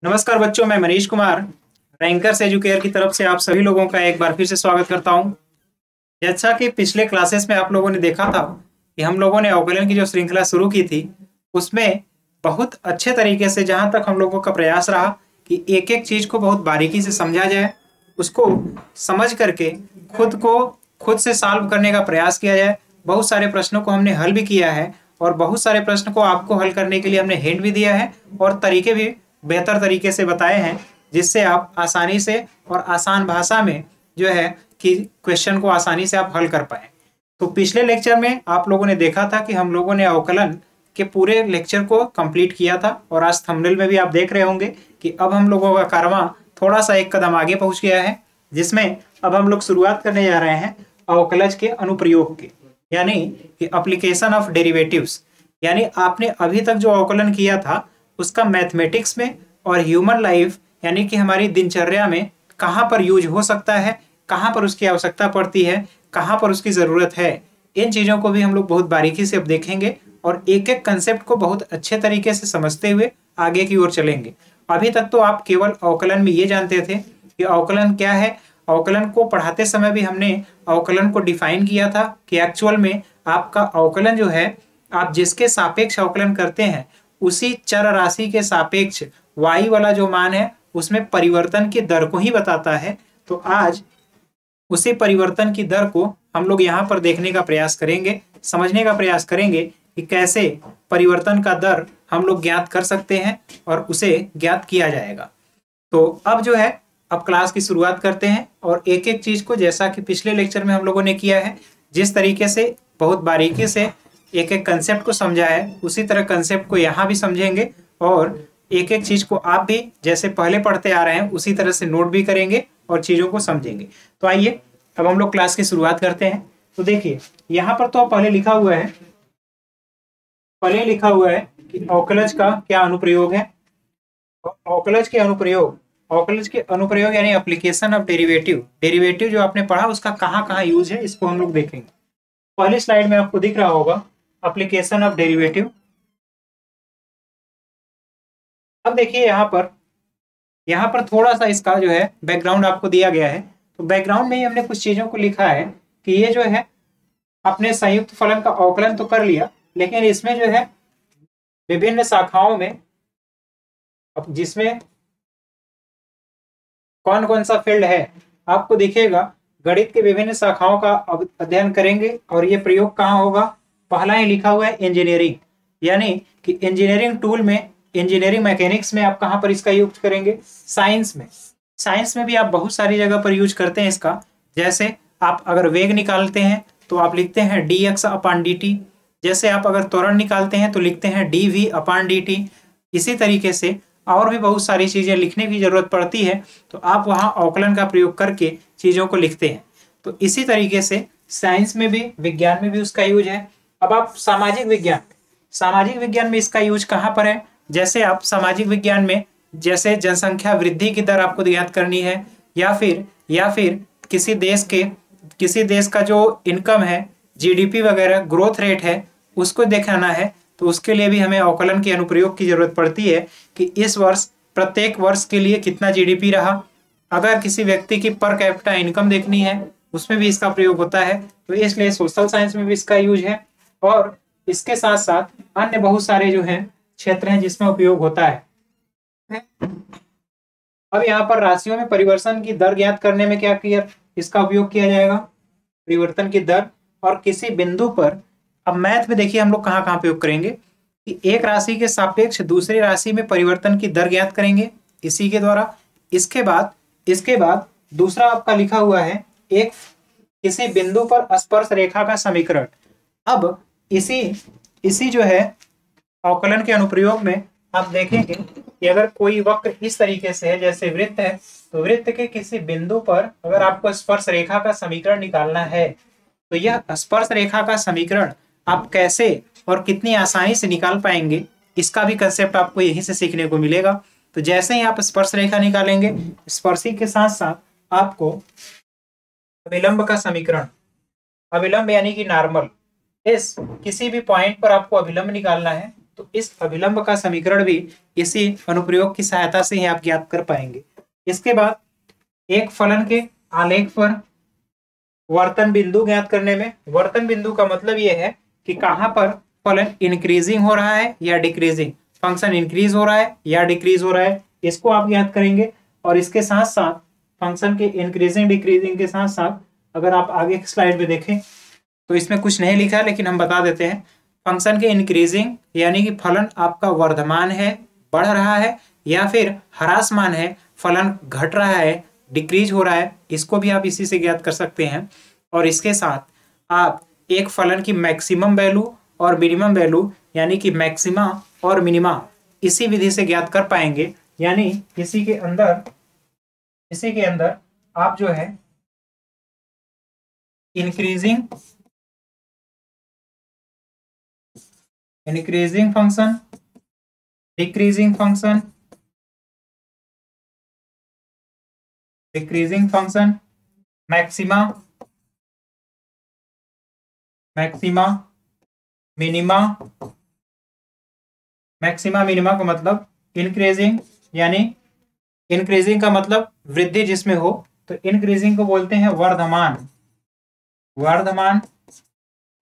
नमस्कार बच्चों, मैं मनीष कुमार रैंकर्स एजुकेयर की तरफ से आप सभी लोगों का एक बार फिर से स्वागत करता हूं। जैसा कि पिछले क्लासेस में आप लोगों ने देखा था कि हम लोगों ने अवकलन की जो श्रृंखला शुरू की थी उसमें बहुत अच्छे तरीके से जहां तक हम लोगों का प्रयास रहा कि एक एक चीज को बहुत बारीकी से समझा जाए, उसको समझ करके खुद से सॉल्व करने का प्रयास किया जाए। बहुत सारे प्रश्नों को हमने हल भी किया है और बहुत सारे प्रश्न को आपको हल करने के लिए हमने हिंट भी दिया है और तरीके भी बेहतर तरीके से बताए हैं, जिससे आप आसानी से और आसान भाषा में जो है कि क्वेश्चन को आसानी से आप हल कर पाए। तो पिछले लेक्चर में आप लोगों ने देखा था कि हम लोगों ने अवकलन के पूरे लेक्चर को कंप्लीट किया था और आज थंबनेल में भी आप देख रहे होंगे कि अब हम लोगों का कारवां थोड़ा सा एक कदम आगे पहुंच गया है, जिसमें अब हम लोग शुरुआत करने जा रहे हैं अवकलज के अनुप्रयोग के, यानी कि एप्लीकेशन ऑफ डेरिवेटिव्स। यानी आपने अभी तक जो अवकलन किया था उसका मैथमेटिक्स में और ह्यूमन लाइफ यानी कि हमारी दिनचर्या में कहाँ पर यूज हो सकता है, कहाँ पर उसकी आवश्यकता पड़ती है, कहाँ पर उसकी ज़रूरत है, इन चीज़ों को भी हम लोग बहुत बारीकी से अब देखेंगे और एक एक कंसेप्ट को बहुत अच्छे तरीके से समझते हुए आगे की ओर चलेंगे। अभी तक तो आप केवल अवकलन में ये जानते थे कि अवकलन क्या है। अवकलन को पढ़ाते समय भी हमने अवकलन को डिफाइन किया था कि एक्चुअल में आपका अवकलन जो है, आप जिसके सापेक्ष अवकलन करते हैं उसी चर राशि के सापेक्ष y वाला जो मान है उसमें परिवर्तन की दर को ही बताता है। तो आज उसी परिवर्तन की दर को हम लोग यहाँ पर देखने का प्रयास करेंगे, समझने का प्रयास करेंगे कि कैसे परिवर्तन का दर हम लोग ज्ञात कर सकते हैं और उसे ज्ञात किया जाएगा। तो अब जो है, अब क्लास की शुरुआत करते हैं और एक एक चीज को, जैसा कि पिछले लेक्चर में हम लोगों ने किया है, जिस तरीके से बहुत बारीकी से एक एक कंसेप्ट को समझा है उसी तरह कंसेप्ट को यहाँ भी समझेंगे और एक एक चीज को आप भी जैसे पहले पढ़ते आ रहे हैं उसी तरह से नोट भी करेंगे और चीजों को समझेंगे। तो आइए अब हम लोग क्लास की शुरुआत करते हैं। तो देखिए यहाँ पर तो पहले लिखा हुआ है कि अवकलज का क्या अनुप्रयोग है। अवकलज के अनुप्रयोग यानी एप्लीकेशन ऑफ डेरिवेटिव जो आपने पढ़ा उसका कहाँ कहाँ यूज है, इसको हम लोग देखेंगे। पहली स्लाइड में आपको दिख रहा होगा एप्लीकेशन ऑफ डेरिवेटिव। अब देखिए यहाँ पर थोड़ा सा इसका जो है बैकग्राउंड आपको दिया गया है। तो बैकग्राउंड में ही हमने कुछ चीजों को लिखा है कि ये जो है अपने संयुक्त फलन का अवकलन तो कर लिया, लेकिन इसमें जो है विभिन्न शाखाओं में, अब जिसमें कौन कौन सा फील्ड है आपको दिखेगा, गणित के विभिन्न शाखाओं का अध्ययन करेंगे। और ये प्रयोग कहाँ होगा? पहला ही लिखा हुआ है इंजीनियरिंग, यानी कि इंजीनियरिंग टूल में, इंजीनियरिंग मैकेनिक्स में आप कहाँ पर इसका यूज करेंगे? साइंस में भी आप बहुत सारी जगह पर यूज करते हैं इसका। जैसे आप अगर वेग निकालते हैं तो आप लिखते हैं dx/dt। जैसे आप अगर त्वरण निकालते हैं तो लिखते हैं dv/dt। इसी तरीके से और भी बहुत सारी चीजें लिखने की जरूरत पड़ती है, तो आप वहाँ अवकलन का प्रयोग करके चीजों को लिखते हैं। तो इसी तरीके से साइंस में भी, विज्ञान में भी उसका यूज है। अब आप सामाजिक विज्ञान में इसका यूज कहाँ पर है? जैसे आप सामाजिक विज्ञान में, जैसे जनसंख्या वृद्धि की दर आपको ज्ञात करनी है, या फिर किसी देश का जो इनकम है, जीडीपी वगैरह ग्रोथ रेट है, उसको दिखाना है, तो उसके लिए भी हमें अवकलन के अनुप्रयोग की जरूरत पड़ती है कि इस वर्ष प्रत्येक वर्ष के लिए कितना जीडीपी रहा। अगर किसी व्यक्ति की पर कैपिटा इनकम देखनी है उसमें भी इसका प्रयोग होता है। तो इसलिए सोशल साइंस में भी इसका यूज है और इसके साथ साथ अन्य बहुत सारे जो हैं क्षेत्र हैं जिसमें उपयोग होता है। अब यहाँ पर राशियों में परिवर्तन की दर ज्ञात करने में क्या किया, इसका उपयोग किया जाएगा, परिवर्तन की दर। और किसी बिंदु पर, अब मैथ में देखिए हम लोग कहाँ कहाँ उपयोग करेंगे कि एक राशि के सापेक्ष दूसरी राशि में परिवर्तन की दर ज्ञात करेंगे इसी के द्वारा। इसके बाद दूसरा आपका लिखा हुआ है एक किसी बिंदु पर स्पर्श रेखा का समीकरण। अब इसी जो है अवकलन के अनुप्रयोग में आप देखेंगे कि अगर कोई वक्र इस तरीके से है, जैसे वृत्त है, तो वृत्त के किसी बिंदु पर अगर आपको स्पर्श रेखा का समीकरण निकालना है, तो यह स्पर्श रेखा का समीकरण आप कैसे और कितनी आसानी से निकाल पाएंगे, इसका भी कंसेप्ट आपको यहीं से सीखने को मिलेगा। तो जैसे ही आप स्पर्श रेखा निकालेंगे, स्पर्शी के साथ साथ आपको अभिलंब का समीकरण, अभिलंब यानी कि नॉर्मल, इस किसी भी पॉइंट पर आपको अभिलंब निकालना है, तो तो इस अभिलंब का समीकरण भी इसी अनुप्रयोग की सहायता से ही आप ज्ञात कर पाएंगे। इसके बाद एक फलन के आलेख पर वर्तन बिंदु ज्ञात करने में, वर्तन बिंदु का मतलब यह है कि कहां पर फलन इंक्रीजिंग हो रहा है या डिक्रीजिंग, फंक्शन इंक्रीज हो रहा है या डिक्रीज हो रहा है, इसको आप ज्ञात करेंगे। और इसके साथ साथ फंक्शन के इंक्रीजिंग डिक्रीजिंग के साथ साथ अगर आप आगे की स्लाइड में देखें तो इसमें कुछ नहीं लिखा है, लेकिन हम बता देते हैं। फंक्शन के इंक्रीजिंग यानी कि फलन आपका वर्धमान है, बढ़ रहा है, या फिर ह्रासमान है, फलन घट रहा है, डिक्रीज हो रहा है, इसको भी आप इसी से ज्ञात कर सकते हैं। और इसके साथ आप एक फलन की मैक्सिमम वैल्यू और मिनिमम वैल्यू यानी कि मैक्सिमा और मिनिमा इसी विधि से ज्ञात कर पाएंगे। यानी इसी के अंदर आप जो है increasing function, decreasing function, maxima minima का मतलब इंक्रीजिंग, यानी इंक्रीजिंग का मतलब वृद्धि जिसमें हो, तो इंक्रीजिंग को बोलते हैं वर्धमान,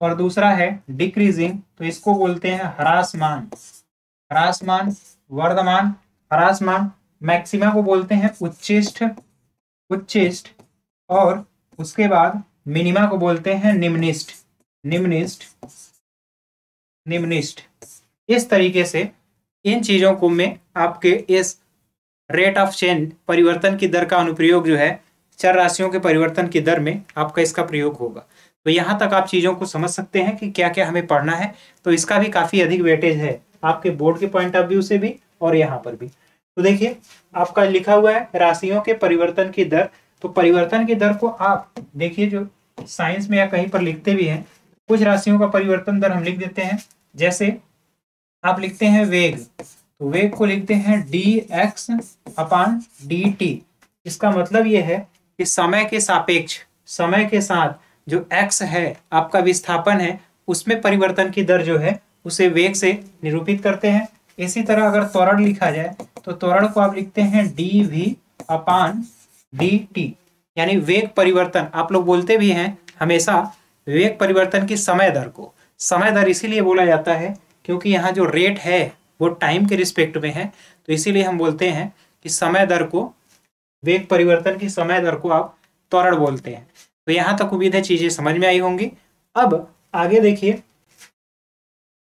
और दूसरा है डिक्रीजिंग, तो इसको बोलते हैं ह्रासमान, वर्धमान, ह्रासमान। मैक्सिमा को बोलते हैं उच्चिष्ट, और उसके बाद मिनिमा को बोलते हैं निम्निष्ठ। इस तरीके से इन चीजों को में आपके इस रेट ऑफ चेंज, परिवर्तन की दर का अनुप्रयोग जो है चर राशियों के परिवर्तन की दर में आपका इसका प्रयोग होगा। तो यहाँ तक आप चीजों को समझ सकते हैं कि क्या क्या हमें पढ़ना है। तो इसका भी काफी अधिक वेटेज है आपके बोर्ड के पॉइंट ऑफ व्यू से भी और यहाँ पर भी। तो देखिए आपका लिखा हुआ है राशियों के परिवर्तन की दर। तो परिवर्तन की दर को आप देखिए, जो साइंस में या कहीं पर लिखते भी हैं, कुछ राशियों का परिवर्तन दर हम लिख देते हैं। जैसे आप लिखते हैं वेग, तो वेग को लिखते हैं dx/dt। इसका मतलब यह है कि समय के सापेक्ष, समय के साथ जो x है आपका विस्थापन है, उसमें परिवर्तन की दर जो है उसे वेग से निरूपित करते हैं। इसी तरह अगर त्वरण लिखा जाए तो त्वरण को आप लिखते हैं dv/dt, यानी वेग परिवर्तन। आप लोग बोलते भी हैं हमेशा वेग परिवर्तन की समय दर को, समय दर इसीलिए बोला जाता है क्योंकि यहाँ जो रेट है वो टाइम के रिस्पेक्ट में है, तो इसीलिए हम बोलते हैं कि समय दर को, वेग परिवर्तन की समय दर को आप त्वरण बोलते हैं। तो यहाँ तक उम्मीद है चीजें समझ में आई होंगी। अब आगे देखिए,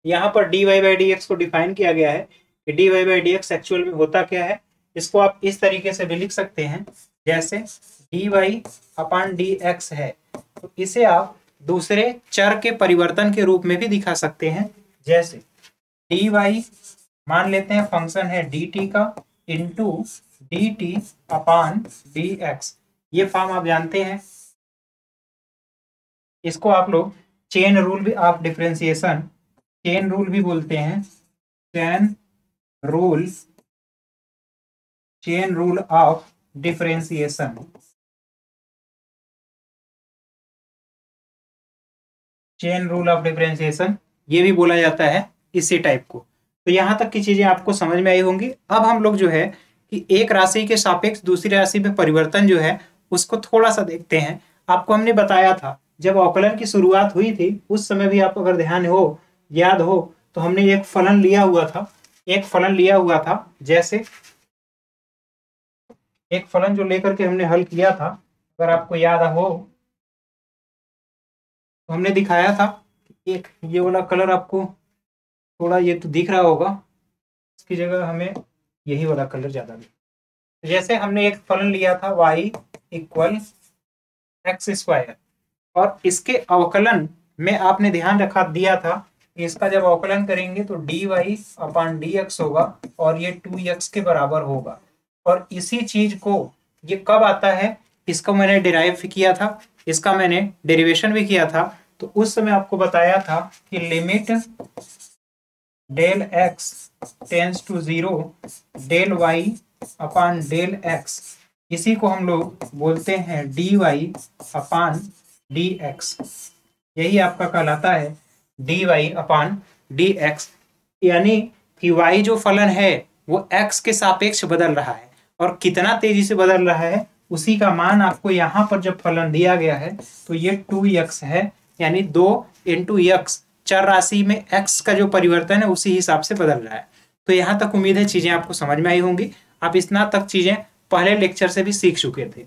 यहाँ पर dy/dx को डिफाइन किया गया है कि dy/dx एक्चुअल में होता क्या है। इसको आप इस तरीके से भी लिख सकते हैं, जैसे dy/dx है, तो इसे आप दूसरे चर के परिवर्तन के रूप में भी दिखा सकते हैं। जैसे dy मान लेते हैं फंक्शन है dt का इंटू dt/dx, ये फॉर्म आप जानते हैं। इसको आप लोग चेन रूल भी ऑफ डिफरेंशिएशन, चेन रूल भी बोलते हैं, chain rule of differentiation, chain rule of differentiation ये भी बोला जाता है इसी टाइप को। तो यहाँ तक की चीजें आपको समझ में आई होंगी। अब हम लोग जो है कि एक राशि के सापेक्ष दूसरी राशि में परिवर्तन जो है उसको थोड़ा सा देखते हैं। आपको हमने बताया था जब अवकलन की शुरुआत हुई थी उस समय भी आपको अगर ध्यान हो, याद हो, तो हमने एक फलन लिया हुआ था, जैसे एक फलन जो लेकर के हमने हल किया था, अगर आपको याद हो तो हमने दिखाया था, एक ये वाला कलर आपको थोड़ा ये तो दिख रहा होगा, इसकी जगह हमें यही वाला कलर ज्यादा दिख। जैसे हमने एक फलन लिया था y = x², और इसके अवकलन में आपने ध्यान दिया था कि इसका जब अवकलन करेंगे तो dy/dx होगा और ये 2x के बराबर होगा। और इसी चीज को ये कब आता है, इसको मैंने डिराइव किया था, इसका मैंने डेरिवेशन भी किया था। तो उस समय आपको बताया था कि limit del x tends to 0 del y/x, इसी को हम लोग बोलते हैं dy/dx। यही आपका कहलाता है dy/dx। यानी कि y जो फलन है वो x के सापेक्ष बदल रहा है, और कितना तेजी से बदल रहा है उसी का मान आपको यहाँ पर जब फलन दिया गया है तो ये 2x है, यानी 2 इंटू x, चर राशि में x का जो परिवर्तन है उसी हिसाब से बदल रहा है। तो यहाँ तक उम्मीद है चीजें आपको समझ में आई होंगी। आप इतना तक चीजें पहले लेक्चर से भी सीख चुके थे।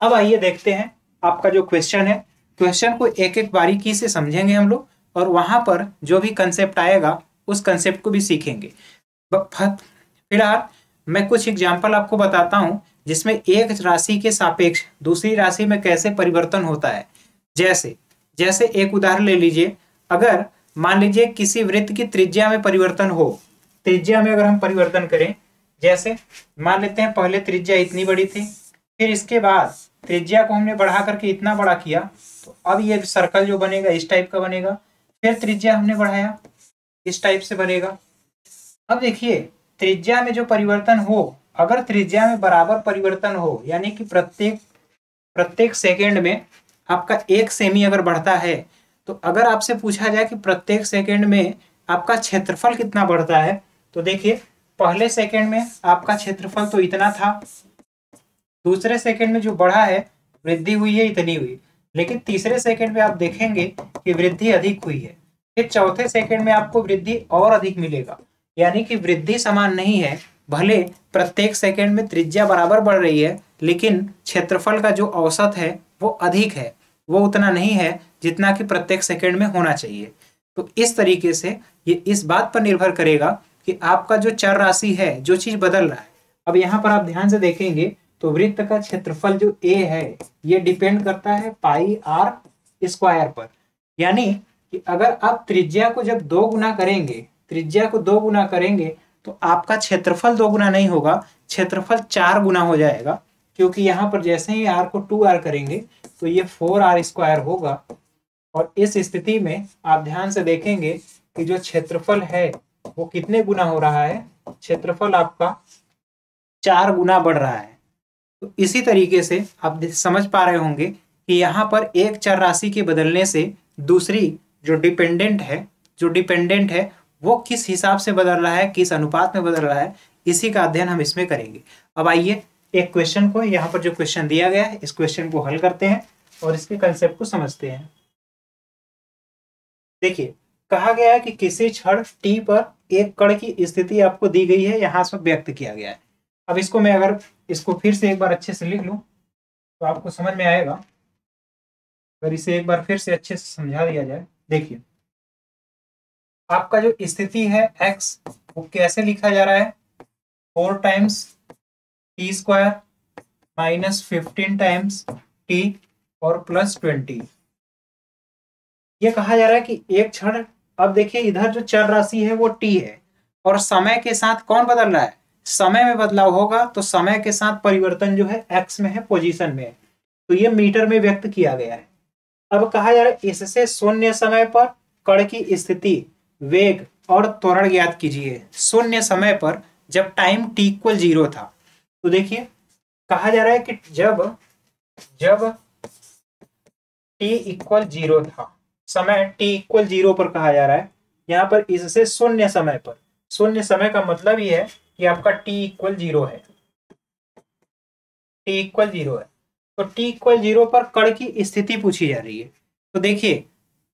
अब आइए देखते हैं आपका जो क्वेश्चन है, क्वेश्चन को एक एक बारीकी से समझेंगे हम लोग, और वहां पर जो भी कंसेप्ट आएगा उस कंसेप्ट को भी सीखेंगे। फिलहाल मैं कुछ एग्जाम्पल आपको बताता हूं जिसमें एक राशि के सापेक्ष दूसरी राशि में कैसे परिवर्तन होता है। जैसे जैसे एक उदाहरण ले लीजिए, अगर मान लीजिए किसी वृत्त की त्रिज्या में परिवर्तन हो, त्रिज्या में अगर हम परिवर्तन करें, जैसे मान लेते हैं पहले त्रिज्या इतनी बड़ी थी, फिर इसके बाद त्रिज्या को हमने बढ़ा करके इतना बड़ा किया, तो अब ये सर्कल जो बनेगा इस टाइप का बनेगा। फिर त्रिज्या हमने बढ़ाया, इस टाइप से बनेगा। अब देखिए त्रिज्या में जो परिवर्तन हो, अगर त्रिज्या में बराबर परिवर्तन हो, यानी कि प्रत्येक सेकेंड में आपका 1 सेमी अगर बढ़ता है, तो अगर आपसे पूछा जाए कि प्रत्येक सेकेंड में आपका क्षेत्रफल कितना बढ़ता है, तो देखिए पहले सेकेंड में आपका क्षेत्रफल तो इतना था, दूसरे सेकेंड में जो बढ़ा है वृद्धि हुई है इतनी हुई, लेकिन तीसरे सेकेंड में आप देखेंगे कि वृद्धि अधिक हुई है। फिर चौथे सेकेंड में आपको वृद्धि और अधिक मिलेगा, यानी कि वृद्धि समान नहीं है। भले प्रत्येक सेकेंड में त्रिज्या बराबर बढ़ रही है, लेकिन क्षेत्रफल का जो औसत है वो अधिक है, वो उतना नहीं है जितना कि प्रत्येक सेकेंड में होना चाहिए। तो इस तरीके से ये इस बात पर निर्भर करेगा कि आपका जो चर राशि है, जो चीज बदल रहा है। अब यहाँ पर आप ध्यान से देखेंगे तो वृत्त का क्षेत्रफल जो a है ये डिपेंड करता है पाई r स्क्वायर पर, यानी कि अगर आप त्रिज्या को जब 2 गुना करेंगे, त्रिज्या को 2 गुना करेंगे तो आपका क्षेत्रफल 2 गुना नहीं होगा, क्षेत्रफल 4 गुना हो जाएगा, क्योंकि यहाँ पर जैसे ही r को 2r करेंगे तो ये 4r स्क्वायर होगा। और इस स्थिति में आप ध्यान से देखेंगे कि जो क्षेत्रफल है वो कितने गुना हो रहा है, क्षेत्रफल आपका 4 गुना बढ़ रहा है। तो इसी तरीके से आप समझ पा रहे होंगे कि यहाँ पर एक चर राशि के बदलने से दूसरी जो डिपेंडेंट है वो किस हिसाब से बदल रहा है, किस अनुपात में बदल रहा है, इसी का अध्ययन हम इसमें करेंगे। अब आइए एक क्वेश्चन को, यहाँ पर जो क्वेश्चन दिया गया है इस क्वेश्चन को हल करते हैं और इसके कंसेप्ट को समझते हैं। देखिए कहा गया है कि किसी क्षण t पर एक कण की स्थिति आपको दी गई है, यहाँ से व्यक्त किया गया है। अब इसको मैं अगर इसको फिर से एक बार अच्छे से लिख लूं तो आपको समझ में आएगा। अगर इसे एक बार फिर से अच्छे से समझा दिया जाए, देखिए आपका जो स्थिति है x वो कैसे लिखा जा रहा है, 4 times t square minus 15 times t और प्लस 20। ये कहा जा रहा है कि एक क्षण, अब देखिए इधर जो चर राशि है वो t है और समय के साथ कौन बदल रहा है, समय में बदलाव होगा तो समय के साथ परिवर्तन जो है x में है, पोजीशन में है, तो ये मीटर में व्यक्त किया गया है। अब कहा जा रहा है इससे शून्य समय पर कण की स्थिति, वेग और त्वरण ज्ञात कीजिए। शून्य समय पर जब टाइम t इक्वल 0 था, तो देखिए कहा जा रहा है कि जब t इक्वल 0 था, समय t इक्वल 0 पर कहा जा रहा है, यहाँ पर इससे शून्य समय पर, शून्य समय का मतलब ये है कि आपका t इक्वल 0 है, t इक्वल 0 है, तो t इक्वल 0 पर कण की स्थिति पूछी जा रही है। तो देखिए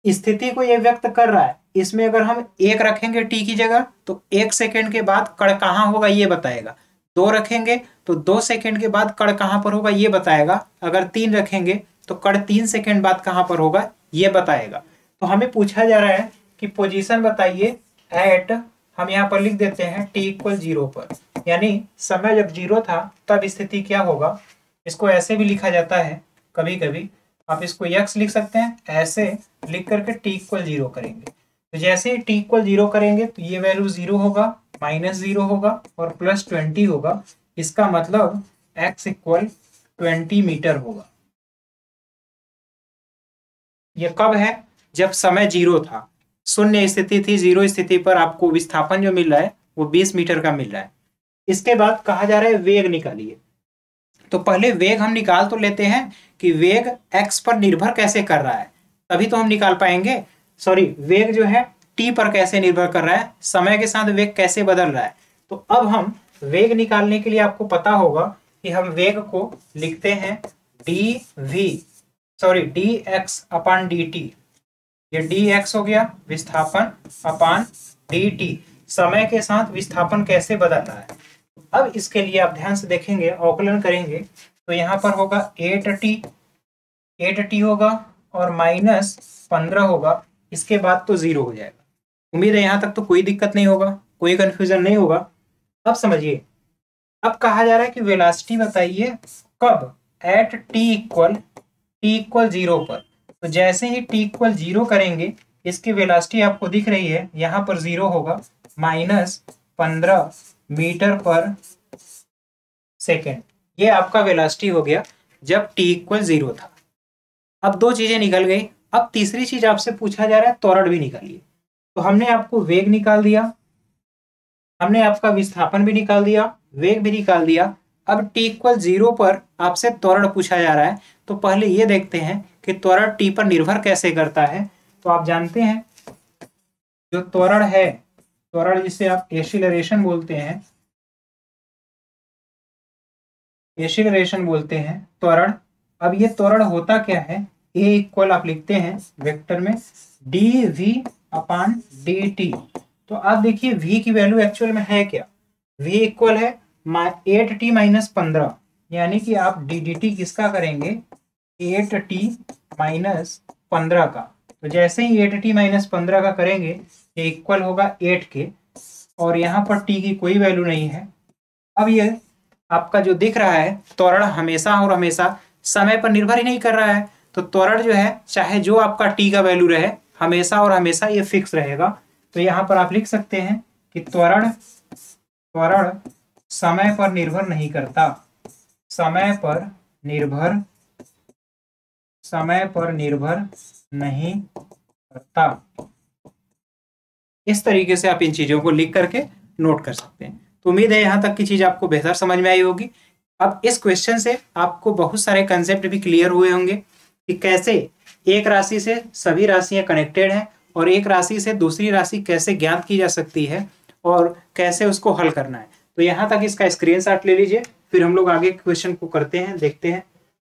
स्थिति को ये व्यक्त कर रहा है, इसमें अगर हम 1 रखेंगे t की जगह तो 1 सेकेंड के बाद कण कहाँ होगा ये बताएगा, 2 रखेंगे तो 2 सेकेंड के बाद कण कहाँ पर होगा ये बताएगा, अगर 3 रखेंगे तो कण 3 सेकेंड बाद कहाँ पर होगा ये बताएगा। तो हमें पूछा जा रहा है कि पोजीशन बताइए एट, हम यहाँ पर लिख देते हैं t इक्वल 0 पर, यानी समय जब 0 था तब स्थिति क्या होगा। इसको ऐसे भी लिखा जाता है, कभी कभी आप इसको x लिख सकते हैं, ऐसे लिख करके t इक्वल 0 करेंगे, तो जैसे ही t इक्वल 0 करेंगे तो ये वैल्यू 0 होगा, -0 होगा और प्लस 20 होगा। इसका मतलब x इक्वल 20 मीटर होगा। ये कब है, जब समय 0 था, शून्य स्थिति थी, 0 स्थिति पर आपको विस्थापन जो मिल रहा है वो 20 मीटर का मिल रहा है। इसके बाद कहा जा रहा है वेग निकालिए। तो पहले वेग हम निकाल तो लेते हैं कि वेग x पर निर्भर कैसे कर रहा है, तभी तो हम निकाल पाएंगे। सॉरी, वेग जो है टी पर कैसे निर्भर कर रहा है, समय के साथ वेग कैसे बदल रहा है। तो अब हम वेग निकालने के लिए आपको पता होगा कि हम वेग को लिखते हैं डी एक्स अपान डी टी। ये डी एक्स हो गया विस्थापन अपान डी टी, समय के साथ विस्थापन कैसे बदल रहा है। अब इसके लिए आप ध्यान से देखेंगे, अवकलन करेंगे तो यहाँ पर होगा 8t होगा और -15 होगा, इसके बाद तो 0 हो जाएगा। उम्मीद है यहाँ तक तो कोई दिक्कत नहीं होगा, कोई कंफ्यूजन नहीं होगा। अब समझिए, अब कहा जा रहा है कि वेलोसिटी बताइए कब, एट टी इक्वल 0 पर। तो जैसे ही t इक्वल 0 करेंगे इसकी वेलोसिटी आपको दिख रही है, यहाँ पर 0 होगा, -15 मीटर पर सेकेंड। ये आपका वेलोसिटी हो गया जब t इक्वल 0 था। अब दो चीजें निकल गई। अब तीसरी चीज आपसे पूछा जा रहा है त्वरण भी निकालिए। तो हमने आपको वेग निकाल दिया, हमने आपका विस्थापन भी निकाल दिया, वेग भी निकाल दिया। अब t इक्वल 0 पर आपसे त्वरण पूछा जा रहा है। तो पहले ये देखते हैं कि त्वरण t पर निर्भर कैसे करता है। तो आप जानते हैं जो त्वरण है, त्वरण जिसे आप एक्सीलरेशन बोलते हैं, त्वरण। अब ये त्वरण होता क्या है, a इक्वल आप लिखते हैं वेक्टर में dv अपान dt। तो आप देखिए v की वैल्यू एक्चुअल में है क्या, v इक्वल है 8t - 15, यानी कि आप dt किसका करेंगे, 8t - 15 का। तो जैसे ही 8t - 15 का करेंगे ये इक्वल होगा 8 के, और यहाँ पर t की कोई वैल्यू नहीं है। अब ये आपका जो दिख रहा है त्वरण हमेशा और हमेशा समय पर निर्भर ही नहीं कर रहा है। तो त्वरण जो है चाहे जो आपका t का वैल्यू रहे, हमेशा और हमेशा ये फिक्स रहेगा। तो यहाँ पर आप लिख सकते हैं कि त्वरण समय पर निर्भर नहीं करता, समय पर निर्भर नहीं करता। इस तरीके से आप इन चीजों को लिख करके नोट कर सकते हैं। तो उम्मीद है यहाँ तक की चीज आपको बेहतर समझ में आई होगी। अब इस क्वेश्चन से आपको बहुत सारे कंसेप्ट भी क्लियर हुए होंगे कि कैसे एक राशि से सभी राशियां कनेक्टेड हैं और एक राशि से दूसरी राशि कैसे ज्ञात की जा सकती है और कैसे उसको हल करना है। तो यहाँ तक इसका स्क्रीनशॉट ले लीजिए, फिर हम लोग आगे क्वेश्चन को करते हैं, देखते हैं।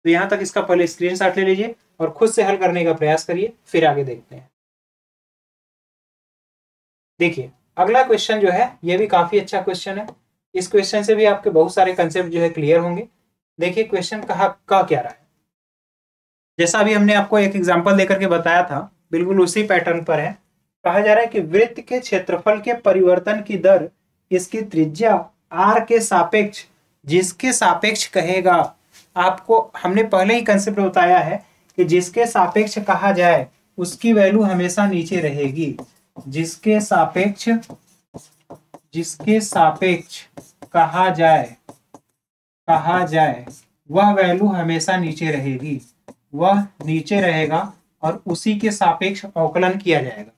तो यहाँ तक इसका पहले स्क्रीनशॉट ले लीजिए और खुद से हल करने का प्रयास करिए, फिर आगे देखते हैं। देखिए अगला क्वेश्चन जो है ये भी काफी अच्छा क्वेश्चन है। इस क्वेश्चन से भी आपके बहुत सारे कंसेप्ट जो है क्लियर होंगे। देखिए क्वेश्चन कहा क्या रहा है, जैसा अभी हमने आपको एक एग्जांपल देकर के बताया था, बिल्कुल उसी पैटर्न पर है। कहा जा रहा है कि वृत्त के क्षेत्रफल के परिवर्तन की दर इसकी त्रिज्या r के सापेक्ष, जिसके सापेक्ष कहेगा, आपको हमने पहले ही कंसेप्ट बताया है कि जिसके सापेक्ष कहा जाए उसकी वैल्यू हमेशा नीचे रहेगी। जिसके सापेक्ष कहा जाए वह वैल्यू हमेशा नीचे रहेगी, वह नीचे रहेगा और उसी के सापेक्ष अवकलन किया जाएगा।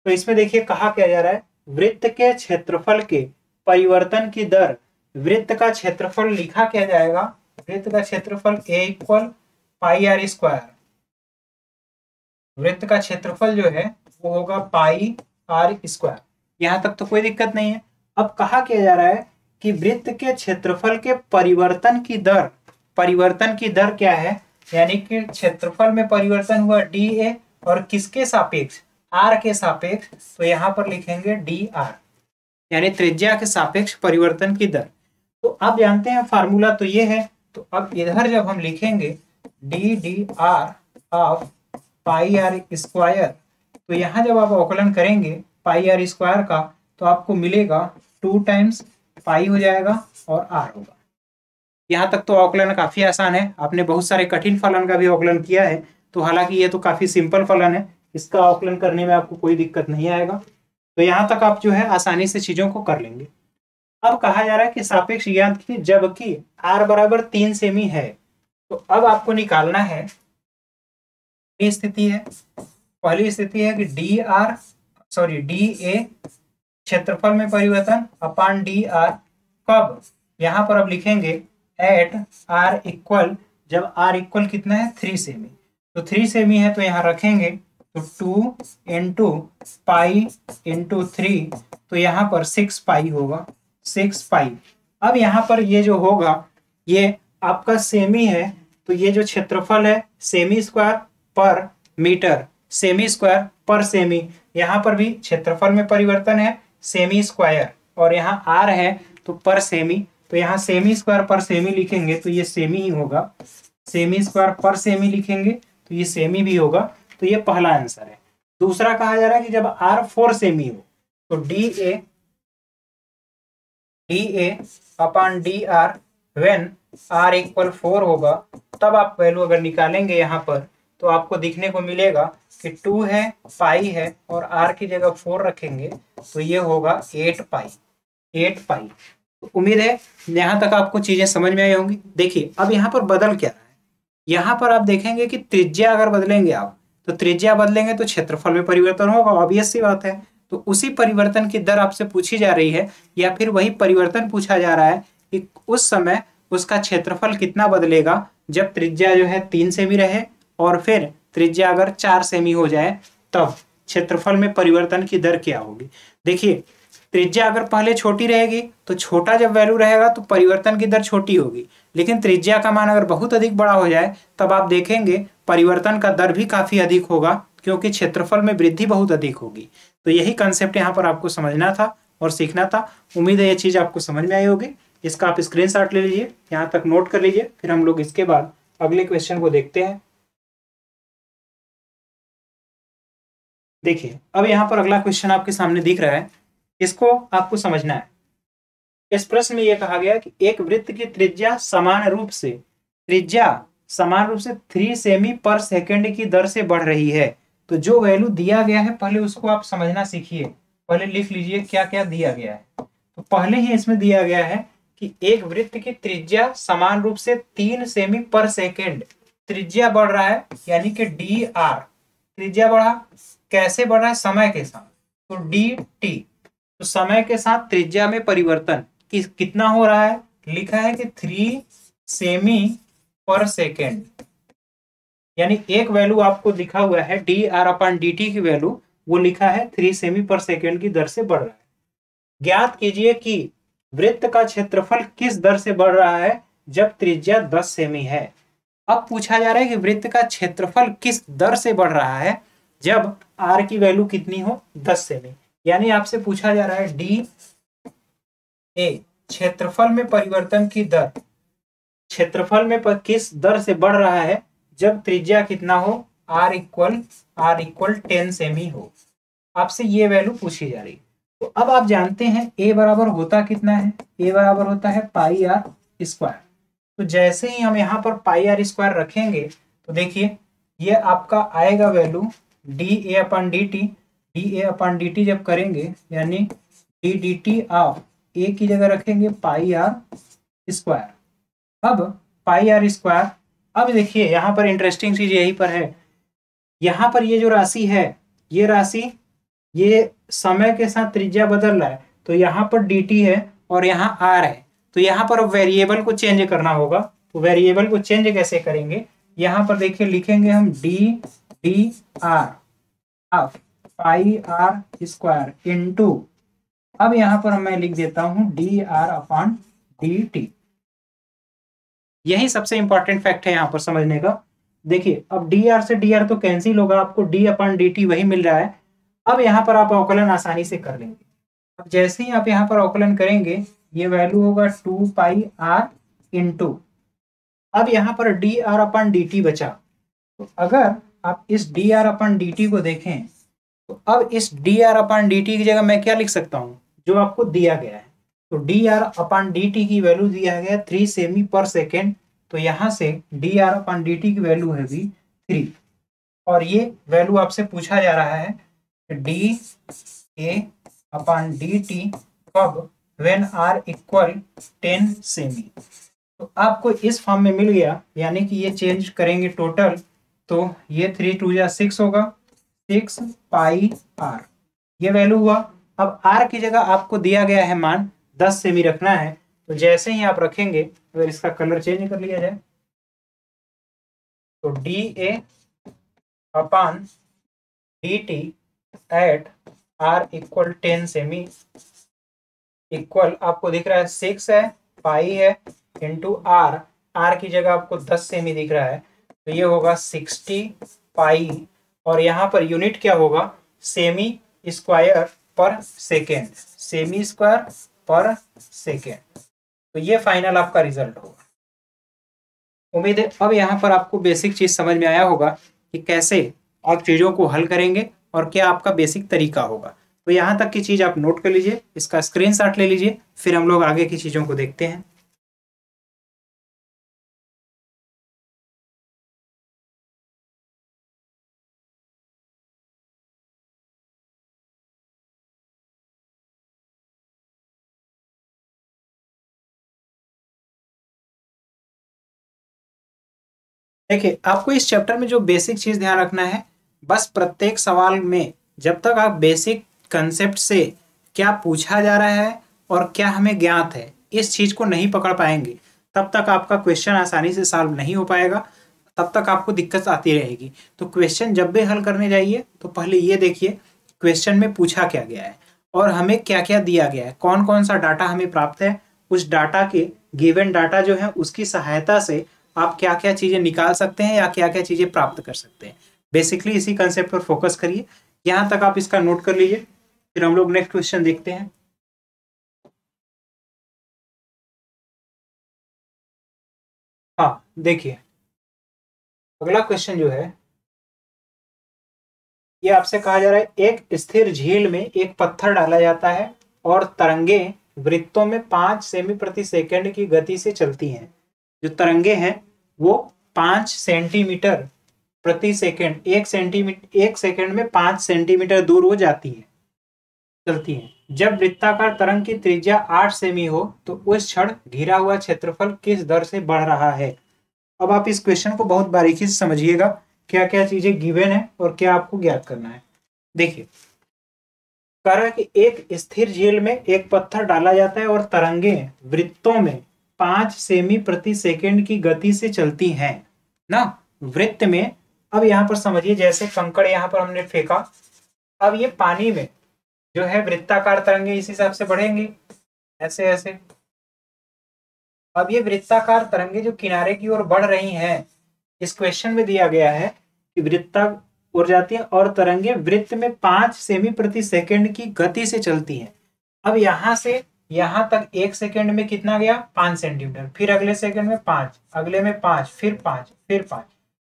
तो इसमें देखिए कहा क्या जा रहा है, वृत्त के क्षेत्रफल के परिवर्तन की दर, वृत्त का क्षेत्रफल लिखा क्या जाएगा, वृत्त का क्षेत्रफल a equal pi R square. वृत्त का क्षेत्रफल जो है वो होगा पाई आर स्क्वायर। यहां तक तो कोई दिक्कत नहीं है। अब कहा क्या जा रहा है कि वृत्त के क्षेत्रफल के परिवर्तन की दर क्या है, यानी कि क्षेत्रफल में परिवर्तन हुआ dA और किसके सापेक्ष, r के सापेक्ष। तो यहाँ पर लिखेंगे dr, यानी त्रिज्या के सापेक्ष परिवर्तन की दर। तो आप जानते हैं फार्मूला तो ये है। तो अब इधर जब हम लिखेंगे ddr of pi R square, तो यहाँ जब आप अवकलन करेंगे पाई आर स्क्वायर का तो आपको मिलेगा 2 टाइम्स पाई हो जाएगा और r होगा। यहाँ तक तो अवकलन काफी आसान है। आपने बहुत सारे कठिन फलन का भी अवकलन किया है, तो हालांकि ये तो काफी सिंपल फलन है, इसका अवकलन करने में आपको कोई दिक्कत नहीं आएगा। तो यहाँ तक आप जो है आसानी से चीजों को कर लेंगे। अब कहा जा रहा है कि सापेक्ष ज्ञात कीजिए जबकि r बराबर 3 सेमी है। तो अब आपको निकालना है, स्थिति है, पहली स्थिति है कि dA क्षेत्रफल में परिवर्तन अपान dr कब, यहाँ पर अब लिखेंगे एट r इक्वल, जब r इक्वल कितना है 3 सेमी। तो 3 सेमी है तो यहाँ रखेंगे तो 2 इंटू पाई इंटू 3, तो यहाँ पर 6 पाई होगा, 6 पाई। अब यहाँ पर ये जो होगा ये आपका सेमी है, तो ये जो क्षेत्रफल है सेमी स्क्वायर पर मीटर, सेमी स्क्वायर पर सेमी, यहाँ पर भी क्षेत्रफल में परिवर्तन है सेमी स्क्वायर, और यहाँ आर है तो पर सेमी, तो यहाँ सेमी स्क्वायर पर सेमी लिखेंगे तो ये सेमी ही होगा, सेमी स्क्वायर पर सेमी लिखेंगे तो ये सेमी भी होगा, तो ये पहला आंसर है। दूसरा कहा जा रहा है कि जब आर 4 सेमी हो तो D A upon D R when R equal 4 होगा, तब आप वैल्यू अगर निकालेंगे यहाँ पर तो आपको दिखने को मिलेगा कि 2 है, पाई है, और आर की जगह 4 रखेंगे तो ये होगा 8 पाई, 8 पाई। तो उम्मीद है यहाँ तक आपको चीजें समझ में आई होंगी। देखिए अब यहाँ पर बदल क्या रहा है, यहाँ पर आप देखेंगे कि त्रिज्या अगर बदलेंगे आप, तो त्रिज्या बदलेंगे तो क्षेत्रफल में परिवर्तन होगा, ऑब्वियस सी बात है। तो उसी परिवर्तन की दर आपसे पूछी जा रही है, या फिर वही परिवर्तन पूछा जा रहा है कि उस समय उसका क्षेत्रफल कितना बदलेगा जब त्रिज्या जो है 3 सेमी रहे और फिर त्रिज्या अगर 4 सेमी हो जाए, तब क्षेत्रफल में परिवर्तन की दर क्या होगी। देखिए त्रिज्या अगर पहले छोटी रहेगी तो छोटा जब वैल्यू रहेगा तो परिवर्तन की दर छोटी होगी, लेकिन त्रिज्या का मान अगर बहुत अधिक बड़ा हो जाए तब आप देखेंगे परिवर्तन का दर भी काफी अधिक होगा, क्योंकि क्षेत्रफल में वृद्धि बहुत अधिक होगी। तो यही कंसेप्ट यहाँ पर आपको समझना था और सीखना था। उम्मीद है ये चीज आपको समझ में आई होगी। इसका आप स्क्रीनशॉट ले लीजिए, यहाँ तक नोट कर लीजिए, फिर हम लोग इसके बाद अगले क्वेश्चन को देखते हैं। देखिए अब यहाँ पर अगला क्वेश्चन आपके सामने दिख रहा है, इसको आपको समझना है। इस प्रश्न में यह कहा गया कि एक वृत्त की त्रिज्या समान रूप से 3 सेमी पर सेकंड की दर से बढ़ रही है। तो जो वैल्यू दिया गया है पहले उसको आप समझना सीखिए, पहले लिख लीजिए क्या क्या दिया गया है। तो पहले ही इसमें दिया गया है कि एक वृत्त की त्रिज्या समान रूप से 3 सेमी पर सेकंड, त्रिज्या बढ़ रहा है यानी कि डी आर, त्रिज्या बढ़ा, कैसे बढ़ रहा है, समय के साथ, तो डी टी, तो समय के साथ त्रिज्या में परिवर्तन कितना हो रहा है, लिखा है कि 3 सेमी पर सेकेंड, यानी एक वैल्यू आपको लिखा हुआ है D R upon D T की वैल्यू, वो लिखा है 3 सेमी पर सेकेंड की दर से बढ़ रहा है। ज्ञात कीजिए कि वृत्त का क्षेत्रफल किस दर से बढ़ रहा है जब त्रिज्या 10 सेमी है। अब पूछा जा रहा है कि वृत्त का क्षेत्रफल किस दर से बढ़ रहा है जब आर की वैल्यू कितनी हो, 10 सेमी, यानी आपसे पूछा जा रहा है डी ए क्षेत्रफल में परिवर्तन की दर, क्षेत्रफल में किस दर से बढ़ रहा है जब त्रिज्या कितना हो, आर इक्वल 10 सेमी हो। आपसे ये वैल्यू पूछी जा रही है। तो अब आप जानते हैं ए बराबर होता कितना है, ए बराबर होता है पाई आर स्क्वायर। तो जैसे ही हम यहाँ पर पाई आर स्क्वायर रखेंगे तो देखिए ये आपका आएगा value D A upon D T, जब करेंगे यानी डी डी टी ऑफ ए की जगह रखेंगे पाई आर स्क्वायर। अब पाई आर स्क्वायर, अब देखिए यहाँ पर इंटरेस्टिंग चीज यही पर है, यहाँ पर ये जो राशि है, ये राशि ये समय के साथ त्रिज्या बदल रहा है, तो यहाँ पर डी टी है और यहाँ आर है, तो यहाँ पर वेरिएबल को चेंज करना होगा। तो वेरिएबल को चेंज कैसे करेंगे, यहाँ पर देखिए लिखेंगे हम D D R of pi R square into, अब यहाँ पर मैं लिख देता हूं D R upon D T. यही सबसे इंपॉर्टेंट फैक्ट है यहाँ पर समझने का। देखिए अब डी आर से डी आर तो कैंसिल होगा, आपको डी अपॉन डी टी वही मिल रहा है। अब यहाँ पर आप अवकलन आसानी से कर लेंगे। अब जैसे ही आप यहाँ पर अवकलन करेंगे ये वैल्यू होगा 2 पाई आर इंटू, अब यहाँ पर D R upon D T बचा। तो अगर आप इस D R upon D T को देखें तो अब इस D R upon D T की जगह मैं क्या लिख सकता हूँ, जो आपको दिया गया है। तो D R upon D T की वैल्यू दिया गया 3 सेमी पर सेकेंड, तो यहाँ से D R upon D T की वैल्यू है भी 3, और ये वैल्यू आपसे पूछा जा रहा है D A upon D T कब, व्हेन आर इक्वल 10 सेमी। तो आपको इस फॉर्म में मिल गया, यानी कि ये चेंज करेंगे टोटल, तो ये 3 2 जा 6 होगा, 6 पाई आर, ये वैल्यू हुआ। अब आर की जगह आपको दिया गया है मान 10 सेमी रखना है, तो जैसे ही आप रखेंगे, अगर इसका कलर चेंज कर लिया जाए तो D A upon D T at R equal 10 सेमी इक्वल आपको दिख रहा है 6 है, पाई है, इंटू आर, आर की जगह आपको 10 सेमी दिख रहा है, तो ये होगा 60 पाई, और यहाँ पर यूनिट क्या होगा, सेमी स्क्वायर पर सेकेंड, सेमी स्क्वायर पर सेकेंड। तो ये फाइनल आपका रिजल्ट होगा। उम्मीद है अब यहाँ पर आपको बेसिक चीज समझ में आया होगा कि कैसे आप चीजों को हल करेंगे और क्या आपका बेसिक तरीका होगा। तो यहाँ तक की चीज आप नोट कर लीजिए, इसका स्क्रीनशॉट ले लीजिए, फिर हम लोग आगे की चीजों को देखते हैं। देखिए, आपको इस चैप्टर में जो बेसिक चीज ध्यान रखना है, बस प्रत्येक सवाल में जब तक आप बेसिक कंसेप्ट से क्या पूछा जा रहा है और क्या हमें ज्ञात है इस चीज को नहीं पकड़ पाएंगे, तब तक आपका क्वेश्चन आसानी से सॉल्व नहीं हो पाएगा, तब तक आपको दिक्कत आती रहेगी। तो क्वेश्चन जब भी हल करने जाइए तो पहले ये देखिए क्वेश्चन में पूछा क्या गया है और हमें क्या क्या दिया गया है, कौन कौन सा डाटा हमें प्राप्त है, उस डाटा के गिवन डाटा जो है उसकी सहायता से आप क्या क्या चीजें निकाल सकते हैं या क्या क्या चीजें प्राप्त कर सकते हैं। बेसिकली इसी कंसेप्ट पर फोकस करिए, यहां तक आप इसका नोट कर लीजिए, फिर हम लोग नेक्स्ट क्वेश्चन देखते हैं। हाँ देखिए, अगला क्वेश्चन जो है ये आपसे कहा जा रहा है, एक स्थिर झील में एक पत्थर डाला जाता है और तरंगे वृत्तों में 5 सेमी प्रति सेकंड की गति से चलती हैं। जो तरंगे हैं वो 5 सेंटीमीटर प्रति सेकंड, 1 सेकंड में 5 सेंटीमीटर दूर वो जाती है, चलती हैं। जब वृत्ताकार तरंग की त्रिज्या 8 सेमी हो तो उस क्षण घिरा हुआ क्षेत्रफल किस दर से बढ़ रहा है। अब आप इस क्वेश्चन को बहुत बारीकी से समझिएगा, क्या क्या चीजें गिवन है और क्या आपको ज्ञात करना है। देखिए, कह रहा है कि एक स्थिर झील में एक पत्थर डाला जाता है और तरंगे वृत्तों में 5 सेमी प्रति सेकंड की गति से चलती हैं ना, वृत्त में। अब यहाँ पर समझिए, जैसे कंकड़ यहाँ पर हमने फेंका, अब ये पानी में जो है वृत्ताकार तरंगे इस हिसाब से बढ़ेंगी, ऐसे ऐसे। अब ये वृत्ताकार तरंगे जो किनारे की ओर बढ़ रही हैं, इस क्वेश्चन में दिया गया है कि वृत्ता उड़ जाती है और तरंगे वृत्त में 5 सेमी प्रति सेकंड की गति से चलती हैं। अब यहां से यहां तक 1 सेकंड में कितना गया, 5 सेंटीमीटर, फिर अगले सेकंड में 5, अगले में 5, फिर 5, फिर 5,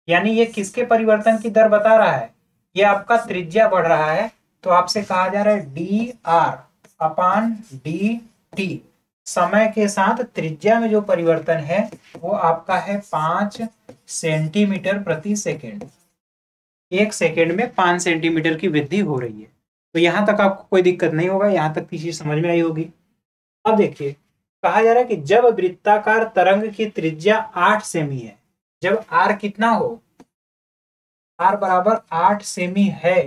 यानी ये किसके परिवर्तन की दर बता रहा है, ये आपका त्रिज्या बढ़ रहा है। तो आपसे कहा जा रहा है D R upon D T, समय के साथ त्रिज्या में जो परिवर्तन है वो आपका है 5 सेंटीमीटर प्रति सेकंड। 1 सेकंड में 5 सेंटीमीटर की वृद्धि हो रही है। तो यहां तक आपको कोई दिक्कत नहीं होगा, यहां तक की चीज समझ में आई होगी। अब देखिए, कहा जा रहा है कि जब वृत्ताकार तरंग की त्रिज्या 8 सेमी है, जब आर कितना हो, आर बराबर 8 सेमी है,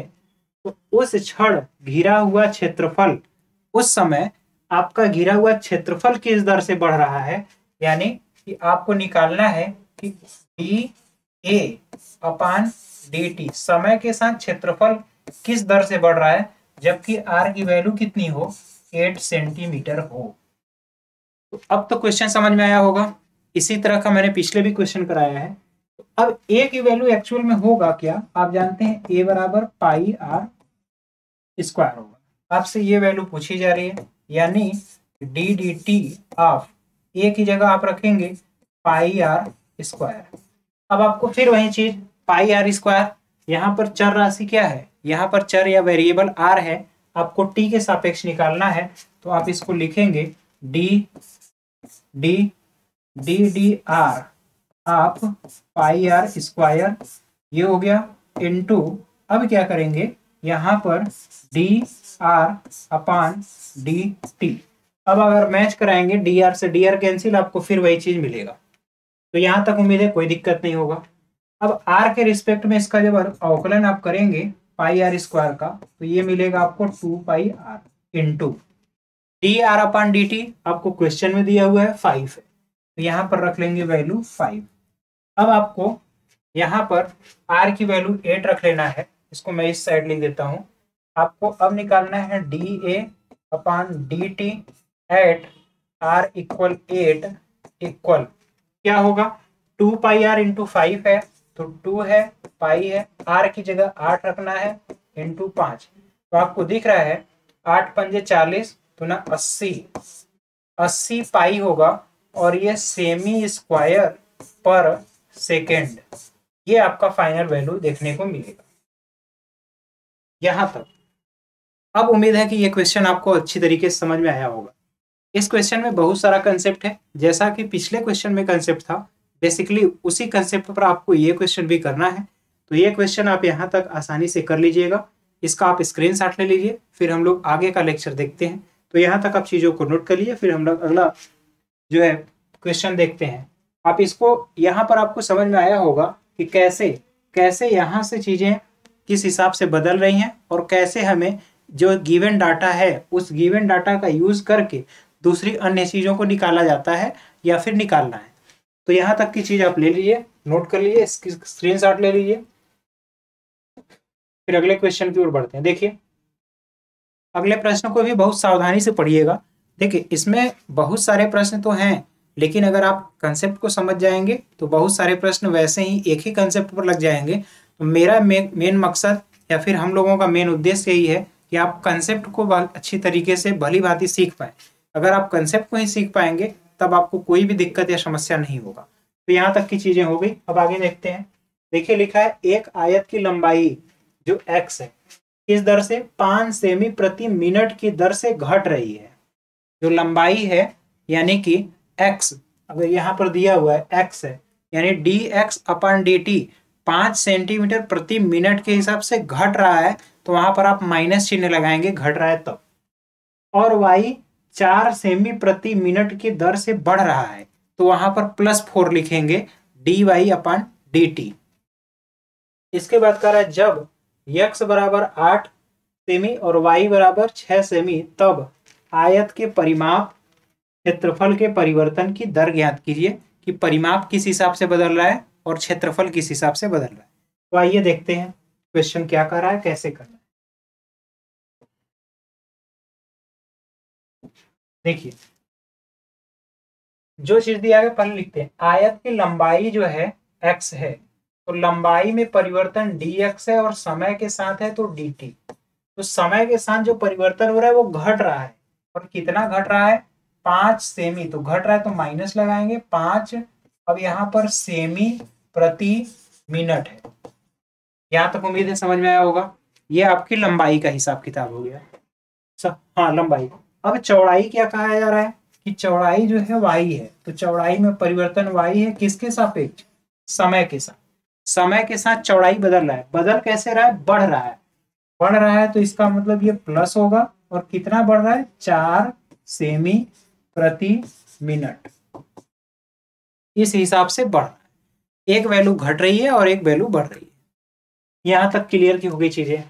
तो उस क्षण घिरा हुआ क्षेत्रफल, उस समय आपका घिरा हुआ क्षेत्रफल किस दर से बढ़ रहा है, यानी कि आपको निकालना है कि D A upon D T, समय के साथ क्षेत्रफल किस दर से बढ़ रहा है जबकि आर की वैल्यू कितनी हो, 8 सेंटीमीटर हो। तो अब तो क्वेश्चन समझ में आया होगा। इसी तरह का मैंने पिछले भी क्वेश्चन कराया है। तो अब ए की वैल्यू एक्चुअल में होगा क्या, आप जानते हैं ए बराबर पाई आर स्क्वायर होगा। आपसे ये वैल्यू पूछी जा रही है, यानी डी डी टी ऑफ ए की जगह आप रखेंगे पाई आर स्क्वायर। अब आपको फिर वही चीज पाई आर स्क्वायर, यहाँ पर चर राशि क्या है, यहाँ पर चर या वेरिएबल आर है, आपको टी के सापेक्ष निकालना है। तो आप इसको लिखेंगे D D D D R of pi R square, ये हो गया, इनटू अब क्या करेंगे, यहाँ पर D R upon D T. अब अगर मैच कराएंगे डी आर से डी आर कैंसिल, आपको फिर वही चीज मिलेगा। तो यहां तक उम्मीद है कोई दिक्कत नहीं होगा। अब आर के रिस्पेक्ट में इसका जब अवकलन आप करेंगे पाई आर स्क्वायर का, तो ये मिलेगा आपको 2 pi R into D R upon D T, आपको क्वेश्चन में दिया हुआ है 5 है, तो यहाँ पर रख लेंगे वैल्यू 5। अब आपको यहाँ पर आर की वैल्यू 8 रख लेना है, इसको मैं इस साइड लिख देता हूँ। आपको अब निकालना है dA/dt eight r equal 8 equal क्या होगा, 2πr इंटू 5 है तो 2 है, पाई है, r की जगह 8 रखना है इंटू 5। तो आपको दिख रहा है 8 पंजे 40 तो ना 80 पाई होगा और ये सेमी स्क्वायर पर सेकेंड, ये आपका फाइनल वैल्यू देखने को मिलेगा। यहां तक अब उम्मीद है कि ये क्वेश्चन आपको अच्छी तरीके से समझ में आया होगा। इस क्वेश्चन में बहुत सारा कंसेप्ट है, जैसा कि पिछले क्वेश्चन में कंसेप्ट था, बेसिकली उसी कंसेप्ट पर आपको ये क्वेश्चन भी करना है। तो ये क्वेश्चन आप यहाँ तक आसानी से कर लीजिएगा, इसका आप स्क्रीनशॉट ले लीजिए, फिर हम लोग आगे का लेक्चर देखते हैं। तो यहाँ तक आप चीज़ों को नोट कर लीजिए, फिर हम लोग अगला जो है क्वेश्चन देखते हैं। आप इसको यहाँ पर आपको समझ में आया होगा कि कैसे कैसे यहाँ से चीज़ें किस हिसाब से बदल रही हैं और कैसे हमें जो गिवन डाटा है उस गिवन डाटा का यूज करके दूसरी अन्य चीज़ों को निकाला जाता है या फिर निकालना है। तो यहाँ तक की चीज़ आप ले लीजिए, नोट कर लीजिए, इसकी स्क्रीनशॉट ले लीजिए, फिर अगले क्वेश्चन की ओर बढ़ते हैं। देखिए अगले प्रश्न को भी बहुत सावधानी से पढ़िएगा। देखिए इसमें बहुत सारे प्रश्न तो हैं, लेकिन अगर आप कंसेप्ट को समझ जाएंगे तो बहुत सारे प्रश्न वैसे ही एक ही कंसेप्ट पर लग जाएंगे। तो मेरा मेन मकसद या फिर हम लोगों का मेन उद्देश्य यही है कि आप कंसेप्ट को अच्छी तरीके से भली भांति सीख पाए। अगर आप कंसेप्ट को ही सीख पाएंगे तब आपको कोई भी दिक्कत या समस्या नहीं होगा। तो यहाँ तक की चीजें हो गई। अब आगे देखते हैं। देखिए लिखा है एक आयत की लंबाई जो x है इस दर से 5 सेमी प्रति मिनट की दर से घट रही है। जो लंबाई है यानी कि x, अगर यहाँ पर दिया हुआ है x है, यानी dx/dt 5 सेंटीमीटर प्रति मिनट के हिसाब से घट रहा है, तो वहां पर आप माइनस चिन्ह लगाएंगे, घट रहा है तब। और y 4 सेमी प्रति मिनट की दर से बढ़ रहा है, तो वहां पर +4 लिखेंगे dy/dt। इसके बाद कह रहा है जब x बराबर 8 सेमी और y बराबर 6 सेमी तब आयत के परिमाप क्षेत्रफल के परिवर्तन की दर ज्ञात कीजिए कि परिमाप किस हिसाब से बदल रहा है और क्षेत्रफल किस हिसाब से बदल रहा है। तो आइए देखते हैं क्वेश्चन क्या कर रहा है, कैसे करना है। देखिए जो चीज दिया गया पहले लिखते हैं। आयत की लंबाई जो है x है, तो लंबाई में परिवर्तन dx है और समय के साथ है तो dt। तो समय के साथ जो परिवर्तन हो रहा है वो घट रहा है, और कितना घट रहा है, 5 सेमी। तो घट रहा है तो माइनस लगाएंगे 5। अब यहाँ पर सेमी प्रति मिनट है। यहाँ तक उम्मीद है समझ में आया होगा। ये आपकी लंबाई का हिसाब किताब हो गया। हाँ लंबाई। अब चौड़ाई क्या कहा जा रहा है कि चौड़ाई जो है y है, तो चौड़ाई में परिवर्तन y है किसके सापेक्ष, समय के साथ। समय के साथ चौड़ाई बदल रहा है। बदल कैसे रहा है, बढ़ रहा है। बढ़ रहा है तो इसका मतलब ये प्लस होगा। और कितना बढ़ रहा है, 4 सेमी प्रति मिनट। इस हिसाब से बढ़ रहा है। एक वैल्यू घट रही है और एक वैल्यू बढ़ रही है। यहां तक क्लियर की हो गई चीजें।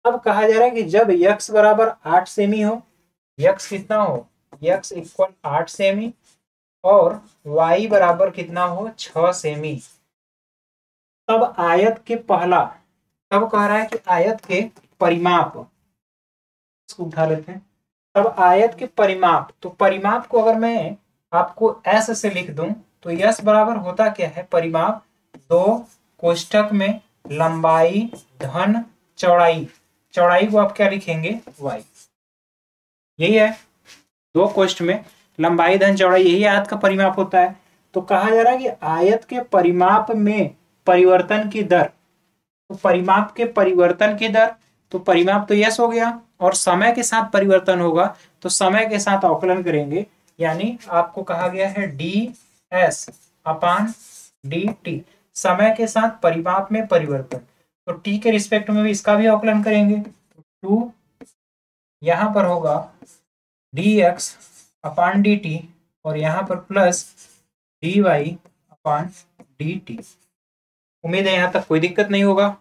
अब कहा जा रहा है कि जब x बराबर 8 सेमी हो, x कितना हो, x इक्वल 8 सेमी और y बराबर कितना हो, 6 सेमी, तब आयत के पहला, तब कह रहा है कि आयत के परिमाप, इसको उठा लेते हैं। तब आयत के परिमाप, तो परिमाप को अगर मैं आपको s से लिख दूं तो s बराबर होता क्या है, परिमाप 2 कोष्ठक में लंबाई धन चौड़ाई। चौड़ाई को आप क्या लिखेंगे, y। यही है 2 कोष्ठ में लंबाई धन चौड़ाई, यही आयत का परिमाप होता है। तो कहा जा रहा है कि आयत के परिमाप में परिवर्तन की दर, तो परिमाप के परिवर्तन की दर, तो परिमाप तो यस हो गया, और समय के साथ परिवर्तन होगा तो समय के साथ अवकलन करेंगे। यानी आपको कहा गया है ds/dt, समय के साथ परिमाप में परिवर्तन। तो t के रिस्पेक्ट में भी इसका भी अवकलन करेंगे। तो 2 यहां पर होगा dx/dt और यहाँ पर प्लस dy/dt। उम्मीद है यहाँ तक कोई दिक्कत नहीं होगा।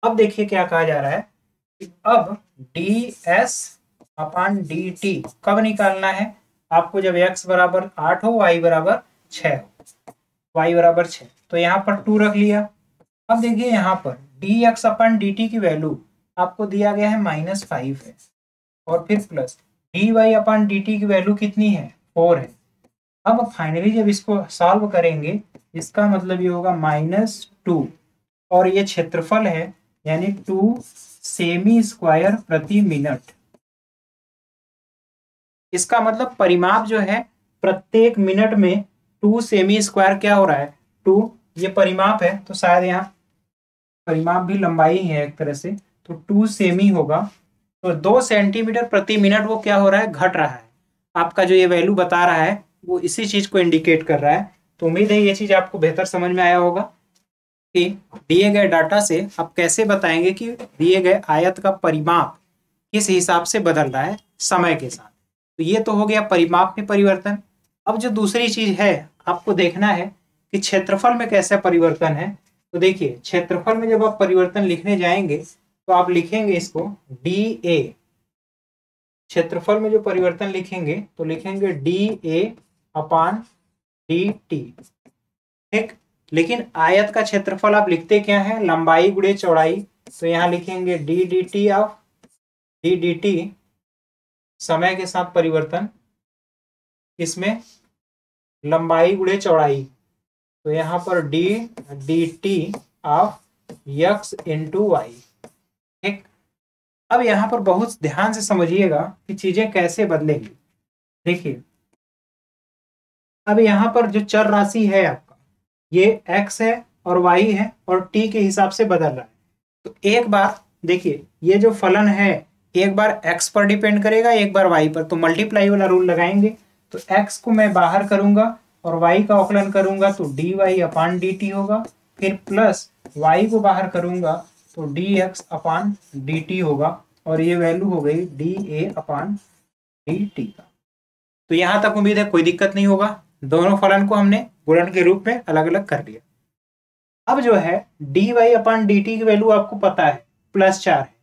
अब देखिए क्या कहा जा रहा है कि अब ds/dt कब निकालना है आपको, जब x बराबर 8 हो, y बराबर 6 हो। y बराबर 6, तो यहाँ पर 2 रख लिया। अब देखिए यहाँ पर D x upon D T की वैल्यू आपको दिया गया है -5 है, और फिर प्लस डी वाई अपन डी टी की वैल्यू कितनी है 4 है। अब फाइनली जब इसको सॉल्व करेंगे इसका मतलब ये होगा -2, और ये क्षेत्रफल है यानी 2 सेमी स्क्वायर प्रति मिनट। इसका मतलब परिमाप जो है प्रत्येक मिनट में 2 सेमी स्क्वायर क्या हो रहा है 2, ये परिमाप है तो शायद यहाँ परिमाप भी लंबाई ही है एक तरह से, तो 2 सेमी होगा, तो 2 सेंटीमीटर प्रति मिनट वो क्या हो रहा है घट रहा है। आपका जो ये वैल्यू बता रहा है वो इसी चीज को इंडिकेट कर रहा है। तो उम्मीद है ये चीज आपको बेहतर समझ में आया होगा कि दिए गए डाटा से आप कैसे बताएंगे कि दिए गए आयत का परिमाप किस हिसाब से बदल रहा है समय के साथ। तो ये तो हो गया परिमाप में परिवर्तन। अब जो दूसरी चीज है आपको देखना है कि क्षेत्रफल में कैसा परिवर्तन है। तो देखिए क्षेत्रफल में जब आप परिवर्तन लिखने जाएंगे तो आप लिखेंगे इसको डी ए, क्षेत्रफल में जो परिवर्तन लिखेंगे तो लिखेंगे D A upon D T, ठीक। लेकिन आयत का क्षेत्रफल आप लिखते क्या है लंबाई गुणे चौड़ाई, तो यहाँ लिखेंगे D D T of D D T समय के साथ परिवर्तन, इसमें लंबाई गुणे चौड़ाई, तो यहाँ पर D D T of X into Y, ठीक। अब यहाँ पर बहुत ध्यान से समझिएगा कि चीजें कैसे बदलेंगी। देखिए अब यहाँ पर जो चर राशि है आपका ये x है और y है और t के हिसाब से बदल रहा है। तो एक बार देखिए ये जो फलन है एक बार x पर डिपेंड करेगा एक बार y पर, तो मल्टीप्लाई वाला रूल लगाएंगे। तो x को मैं बाहर करूंगा और y का अवकलन करूंगा तो डी वाई अपान डी टी होगा, फिर प्लस y को बाहर करूंगा तो डी एक्स अपान डी टी होगा, और ये वैल्यू हो गई D A upon D T का। तो यहां तक उम्मीद है कोई दिक्कत नहीं होगा। दोनों फलन को हमने गुणन के रूप में अलग अलग कर दिया। अब जो है डी वाई अपान डी टी की वैल्यू आपको पता है +4 है,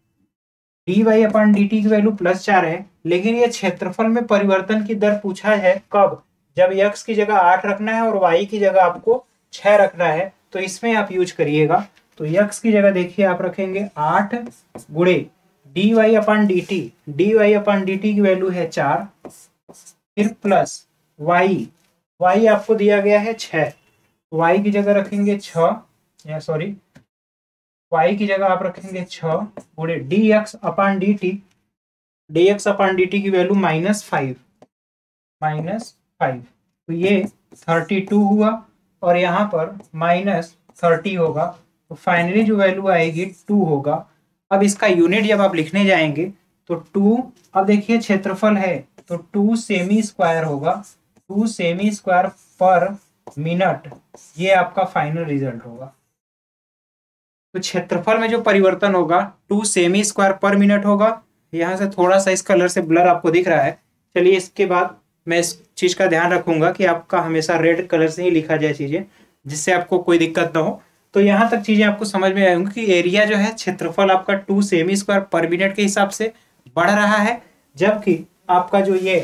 डी वाई अपान डी टी की वैल्यू +4 है, लेकिन ये क्षेत्रफल में परिवर्तन की दर पूछा है कब, जब x की जगह 8 रखना है और y की जगह आपको 6 रखना है, तो इसमें आप यूज करिएगा। तो x की जगह देखिए आप रखेंगे 8 गुणे डी वाई अपान डी टी, डी वाई अपान डी टी की वैल्यू है 4, फिर प्लस y, y आपको दिया गया है 6, y की जगह रखेंगे 6 या सॉरी y की जगह आप रखेंगे 6 गुणे डी एक्स अपान डी टी, डी एक्स अपान डी टी की वैल्यू -5, तो ये 32 हुआ और यहाँ पर -30 होगा, तो फाइनली जो वैल्यू आएगी 2 होगा। अब इसका यूनिट जब आप लिखने जाएंगे तो 2, अब देखिए क्षेत्रफल है तो 2 सेमी स्क्वायर होगा, 2 सेमी स्क्वायर पर मिनट, ये आपका फाइनल रिजल्ट होगा। तो क्षेत्रफल में जो परिवर्तन होगा 2 सेमी स्क्वायर पर मिनट होगा। यहाँ से थोड़ा सा इस कलर से ब्लर आपको दिख रहा है, चलिए इसके बाद मैं इस चीज का ध्यान रखूंगा कि आपका हमेशा रेड कलर से ही लिखा जाए चीजें, जिससे आपको कोई दिक्कत ना हो। तो यहाँ तक चीजें आपको समझ में आएंगी कि एरिया जो है क्षेत्रफल आपका 2 सेमी स्क्वायर पर मिनट के हिसाब से बढ़ रहा है, जबकि आपका जो ये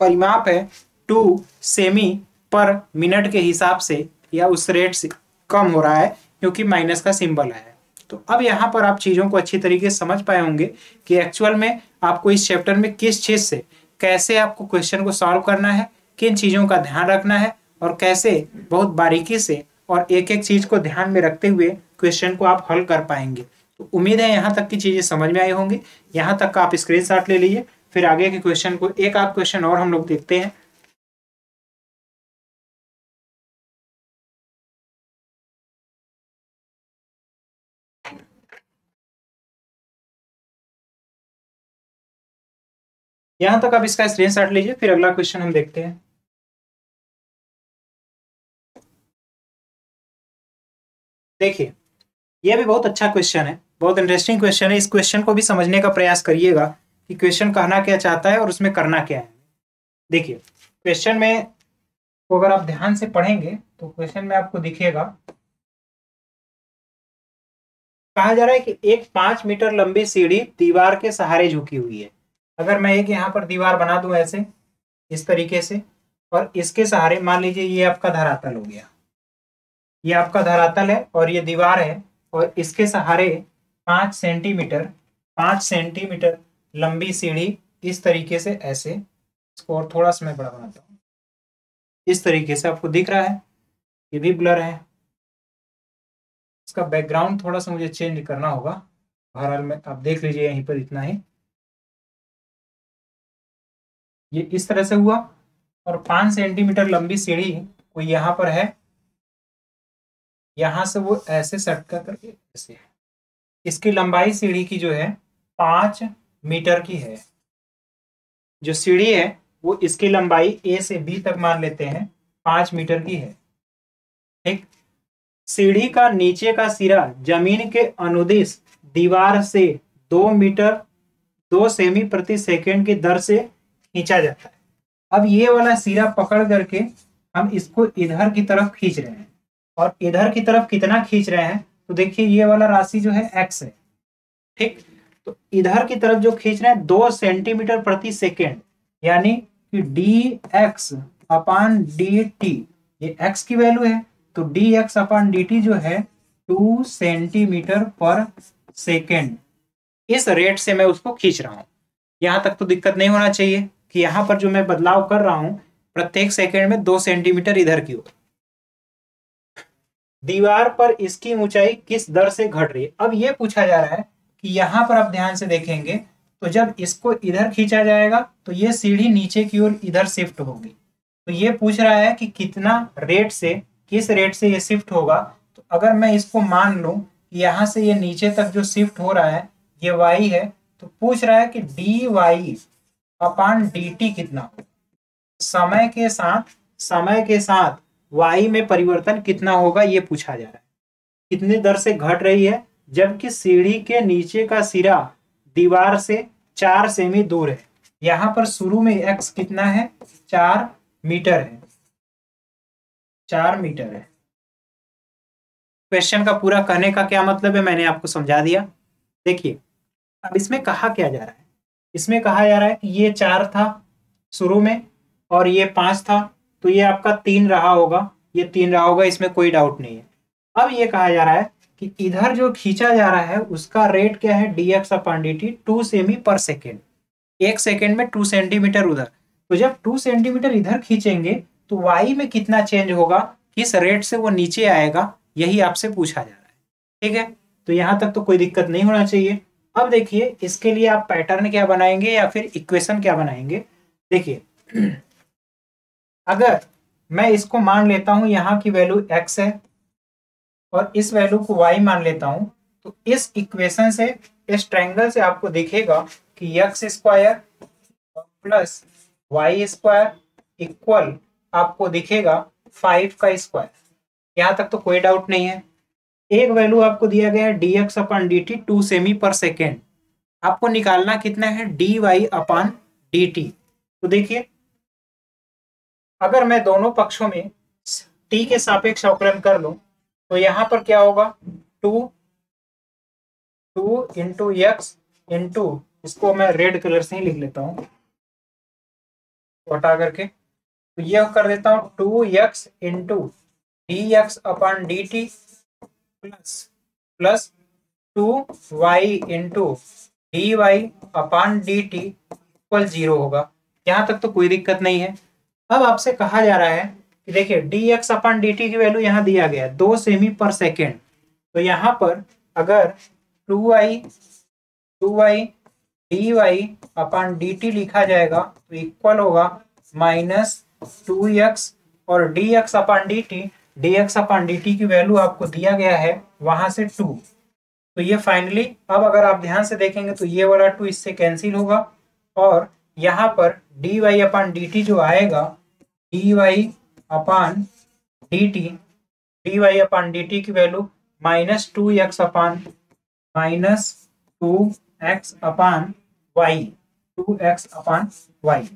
परिमाप है 2 सेमी पर मिनट के हिसाब से या उस रेट से कम हो रहा है क्योंकि माइनस का सिंबल है। तो अब यहाँ पर आप चीजों को अच्छी तरीके से समझ पाए होंगे कि एक्चुअल में आपको इस चैप्टर में किस चीज से कैसे आपको क्वेश्चन को सॉल्व करना है, किन चीजों का ध्यान रखना है और कैसे बहुत बारीकी से और एक एक चीज को ध्यान में रखते हुए क्वेश्चन को आप हल कर पाएंगे। तो उम्मीद है यहाँ तक की चीजें समझ में आई होंगी। यहाँ तक का आप स्क्रीनशॉट ले लीजिए, फिर आगे के क्वेश्चन को एक आध क्वेश्चन और हम लोग देखते हैं। यहाँ तक आप इसका स्क्रीनशॉट लीजिए, फिर अगला क्वेश्चन हम देखते हैं। देखिए यह भी बहुत अच्छा क्वेश्चन है, बहुत इंटरेस्टिंग क्वेश्चन है। इस क्वेश्चन को भी समझने का प्रयास करिएगा कि क्वेश्चन कहना क्या चाहता है और उसमें करना क्या है। देखिए क्वेश्चन में को अगर आप ध्यान से पढ़ेंगे तो क्वेश्चन में आपको दिखेगा, कहा जा रहा है कि एक 5 मीटर लंबी सीढ़ी दीवार के सहारे झुकी हुई है। अगर मैं एक यहाँ पर दीवार बना दूं ऐसे इस तरीके से, और इसके सहारे मान लीजिए ये आपका धरातल हो गया, ये आपका धरातल है और ये दीवार है, और इसके सहारे 5 सेंटीमीटर लंबी सीढ़ी इस तरीके से, ऐसे, इसको और थोड़ा सा मैं बड़ा बनाता हूँ, इस तरीके से आपको दिख रहा है। ये भी ब्लर है। इसका बैकग्राउंड थोड़ा सा मुझे चेंज करना होगा। बहरहाल में आप देख लीजिए यहीं पर इतना ही। ये इस तरह से हुआ और 5 सेंटीमीटर लंबी सीढ़ी वो यहाँ पर है। यहाँ से वो ऐसे सटका करके ऐसे, इसकी लंबाई सीढ़ी की जो है 5 मीटर की है। जो सीढ़ी है वो इसकी लंबाई ए से बी तक मान लेते हैं 5 मीटर की है। ठीक। सीढ़ी का नीचे का सिरा जमीन के अनुदिश दीवार से 2 मीटर 2 सेमी प्रति सेकंड की दर से खींचा जाता है। अब ये वाला सिरा पकड़ करके हम इसको इधर की तरफ खींच रहे हैं, और इधर की तरफ कितना खींच रहे हैं तो देखिए ये वाला राशि जो है x है। ठीक। तो इधर की तरफ जो खींच रहे हैं 2 सेंटीमीटर प्रति सेकेंड, यानी कि dx अपान dt, ये x की वैल्यू है, तो dx अपान dt जो है 2 सेंटीमीटर पर सेकेंड, इस रेट से मैं उसको खींच रहा हूं। यहां तक तो दिक्कत नहीं होना चाहिए कि यहां पर जो मैं बदलाव कर रहा हूं प्रत्येक सेकेंड में 2 सेंटीमीटर इधर की ओर। दीवार पर इसकी ऊंचाई किस दर से घट रही है। अब ये पूछा जा रहा है कि यहां पर आप ध्यान से देखेंगे तो जब इसको इधर खींचा जाएगा तो ये सीढ़ी नीचे की ओर इधर शिफ्ट होगी। तो ये पूछ रहा है कि कितना रेट से, किस रेट से ये शिफ्ट होगा। तो अगर मैं इसको मान लूं कि यहां से ये नीचे तक जो शिफ्ट हो रहा है ये y है, तो पूछ रहा है कि dy अपान dt कितना होगा। समय के साथ y में परिवर्तन कितना होगा ये पूछा जा रहा है। कितनी दर से घट रही है, जबकि सीढ़ी के नीचे का सिरा दीवार से 4 सेमी दूर है। यहां पर शुरू में x कितना है, 4 मीटर है, 4 मीटर है। क्वेश्चन का पूरा करने का क्या मतलब है मैंने आपको समझा दिया। देखिए अब इसमें कहा क्या जा रहा है, इसमें कहा जा रहा है कि ये 4 था शुरू में और ये 5 था, तो ये आपका 3 रहा होगा, ये 3 रहा होगा, इसमें कोई डाउट नहीं है। अब ये कहा जा रहा है कि इधर जो खींचा जा रहा है उसका रेट क्या है, dx अपान dt 2 सेमी पर सेकेंड, 1 सेकेंड में 2 सेंटीमीटर उधर। तो जब 2 सेंटीमीटर इधर खींचेंगे तो y में कितना चेंज होगा, किस रेट से वो नीचे आएगा, यही आपसे पूछा जा रहा है। ठीक है, तो यहां तक तो कोई दिक्कत नहीं होना चाहिए। अब देखिए इसके लिए आप पैटर्न क्या बनाएंगे या फिर इक्वेशन क्या बनाएंगे। देखिए अगर मैं इसको मान लेता हूं यहाँ की वैल्यू x है और इस वैल्यू को y मान लेता हूं, तो इस इक्वेशन से, इस ट्रायंगल से आपको दिखेगा कि x square plus y square equal आपको दिखेगा 5 का स्क्वायर। यहां तक तो कोई डाउट नहीं है। एक वैल्यू आपको दिया गया है dx अपान dt 2 सेमी पर सेकेंड, आपको निकालना कितना है dy अपान dt। तो देखिए अगर मैं दोनों पक्षों में t के सापेक्ष अवकलन कर लूं तो यहां पर क्या होगा, 2 इंटू एक्स इंटू, इसको मैं रेड कलर से ही लिख लेता हूं हटा करके, तो ये कर देता हूं 2x इंटू dx अपान dt plus 2y into dy अपान dt इक्वल 0 होगा। यहां तक तो कोई दिक्कत नहीं है। अब आपसे कहा जा रहा है कि देखिए dx अपान dt की वैल्यू यहाँ दिया गया है 2 सेमी पर सेकेंड, तो यहाँ पर अगर 2y dy अपान dt लिखा जाएगा तो इक्वल होगा -2x और dx अपान dt की वैल्यू आपको दिया गया है वहां से 2। तो ये फाइनली, अब अगर आप ध्यान से देखेंगे तो ये वाला 2 इससे कैंसिल होगा और यहाँ पर dy अपान dt जो आएगा, dy अपान dt की वैल्यू -2x अपान -2x अपान y।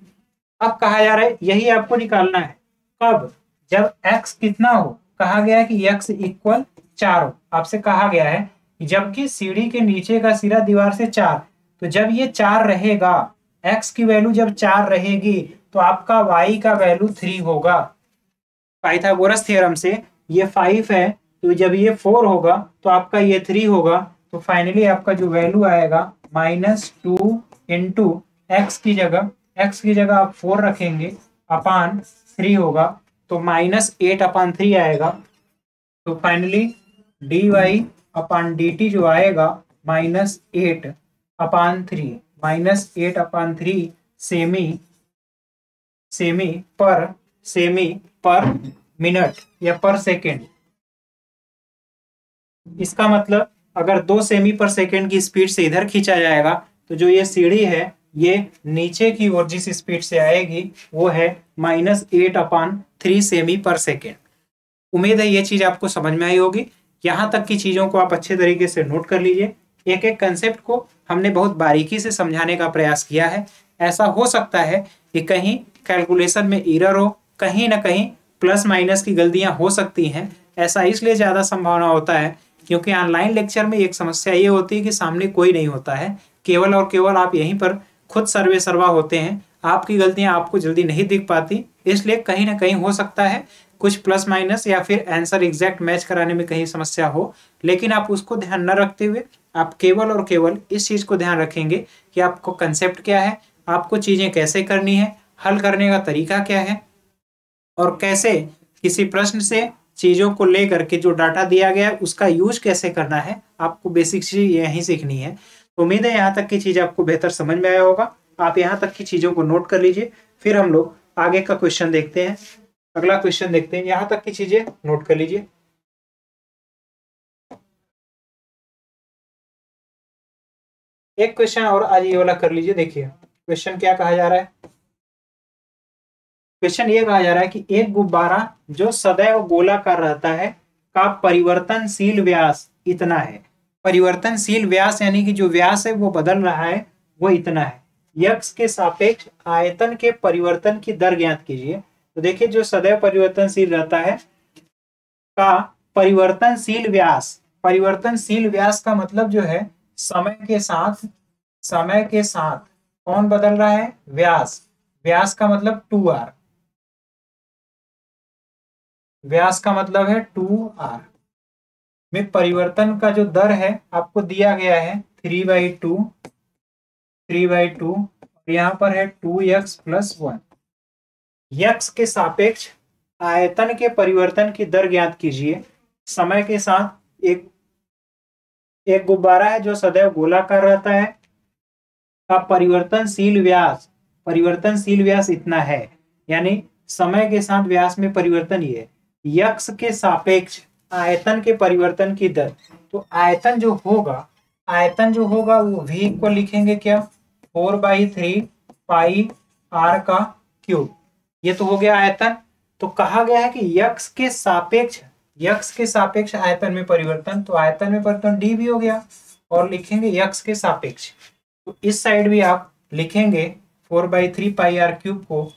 अब कहा जा रहा है यही आपको निकालना है। कब, जब x कितना हो, कहा गया है कि x इक्वल 4 हो। आपसे कहा गया है कि जबकि सीढ़ी के नीचे का सिरा दीवार से 4, तो जब ये 4 रहेगा, x की वैल्यू जब 4 रहेगी तो आपका y का वैल्यू 3 होगा। पाइथागोरस थ्योरम से ये 5 है तो जब ये 4 होगा तो आपका ये 3 होगा, तो फाइनली आपका जो वैल्यू आएगा -2 इंटू एक्स की जगह आप 4 रखेंगे अपान 3 होगा, तो -8/3 आएगा। तो फाइनली dy अपान dt जो आएगा -8/3 सेमी पर मिनट या पर सेकेंड। इसका मतलब अगर 2 सेमी पर सेकेंड की स्पीड से इधर खींचा जाएगा तो जो ये सीढ़ी है ये नीचे की ओर जिस स्पीड से आएगी वो है -8/3 सेमी पर सेकेंड। उम्मीद है ये चीज आपको समझ में आई होगी। यहाँ तक की चीजों को आप अच्छे तरीके से नोट कर लीजिए। एक एक कंसेप्ट को हमने बहुत बारीकी से समझाने का प्रयास किया है। ऐसा हो सकता है कि कहीं कैलकुलेशन में एरर हो, कहीं ना कहीं प्लस माइनस की गलतियां हो सकती हैं। ऐसा इसलिए ज़्यादा संभावना होता है क्योंकि ऑनलाइन लेक्चर में एक समस्या ये होती है कि सामने कोई नहीं होता है, केवल और केवल आप यहीं पर खुद सर्वे सर्वा होते हैं। आपकी गलतियां आपको जल्दी नहीं दिख पाती, इसलिए कहीं ना कहीं हो सकता है कुछ प्लस माइनस या फिर आंसर एग्जैक्ट मैच कराने में कहीं समस्या हो। लेकिन आप उसको ध्यान न रखते हुए आप केवल और केवल इस चीज़ को ध्यान रखेंगे कि आपको कंसेप्ट क्या है, आपको चीज़ें कैसे करनी है, हल करने का तरीका क्या है और कैसे किसी प्रश्न से चीज़ों को लेकर के जो डाटा दिया गया है उसका यूज कैसे करना है, आपको बेसिक चीज़ यहीं सीखनी है। तो उम्मीद है यहाँ तक की चीज़ आपको बेहतर समझ में आया होगा। आप यहाँ तक की चीज़ों को नोट कर लीजिए, फिर हम लोग आगे का क्वेश्चन देखते हैं। अगला क्वेश्चन देखते हैं, यहाँ तक की चीज़ें नोट कर लीजिए। एक क्वेश्चन और आज ये वाला कर लीजिए। देखिए क्वेश्चन क्या कहा जा रहा है। क्वेश्चन ये कहा जा रहा है कि एक गुब्बारा जो सदैव गोलाकार रहता है का परिवर्तनशील व्यास इतना है। परिवर्तनशील व्यास यानी कि जो व्यास है वो बदल रहा है, वो इतना है। यक्स के सापेक्ष आयतन के परिवर्तन की दर ज्ञात कीजिए। तो देखिए जो सदैव परिवर्तनशील रहता है का परिवर्तनशील व्यास का मतलब जो है समय के साथ कौन बदल रहा है, व्यास का मतलब 2r, व्यास का मतलब है 2r में परिवर्तन का जो दर है आपको दिया गया है 3/2 और यहाँ पर है 2x + 1। यक्स के सापेक्ष आयतन के परिवर्तन की दर ज्ञात कीजिए। समय के साथ एक गुब्बारा है जो सदैव गोलाकार रहता है का परिवर्तनशील व्यास इतना है, यानी समय के साथ व्यास में परिवर्तन ये है। यक्स के सापेक्ष आयतन के परिवर्तन की दर, तो आयतन जो होगा वो v इक्वल लिखेंगे क्या, 4/3 पाई r का क्यूब। ये तो हो गया आयतन। तो कहा गया है कि यक्स के सापेक्ष आयतन में परिवर्तन, तो आयतन में परिवर्तन d भी हो गया और लिखेंगे यक्स के सापेक्ष। तो इस साइड भी आप लिखेंगे 4/3 पाई r क्यूब को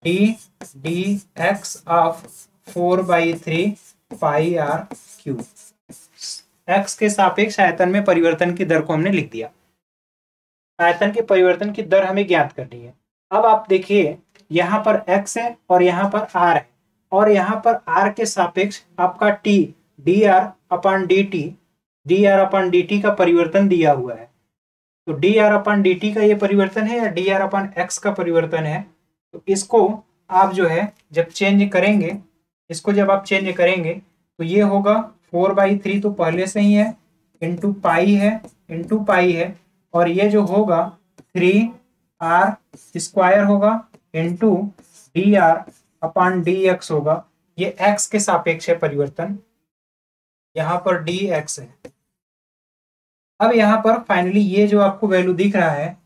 dx of 4/3 pi r cube. x के सापेक्ष आयतन में परिवर्तन की दर को हमने लिख दिया। आयतन के परिवर्तन की दर हमें ज्ञात करनी है। अब आप देखिए यहाँ पर x है और यहाँ पर r है और यहाँ पर r के सापेक्ष आपका t dr/dt का परिवर्तन दिया हुआ है। तो dr/dt का ये परिवर्तन है या dr/x का परिवर्तन है। तो इसको आप जो है जब चेंज करेंगे, तो ये होगा 4/3 तो पहले से ही है, इंटू पाई है और ये जो होगा 3r² होगा इंटू dr/dx होगा। ये x के सापेक्ष है परिवर्तन, यहाँ पर dx है। अब यहाँ पर फाइनली ये जो आपको वैल्यू दिख रहा है,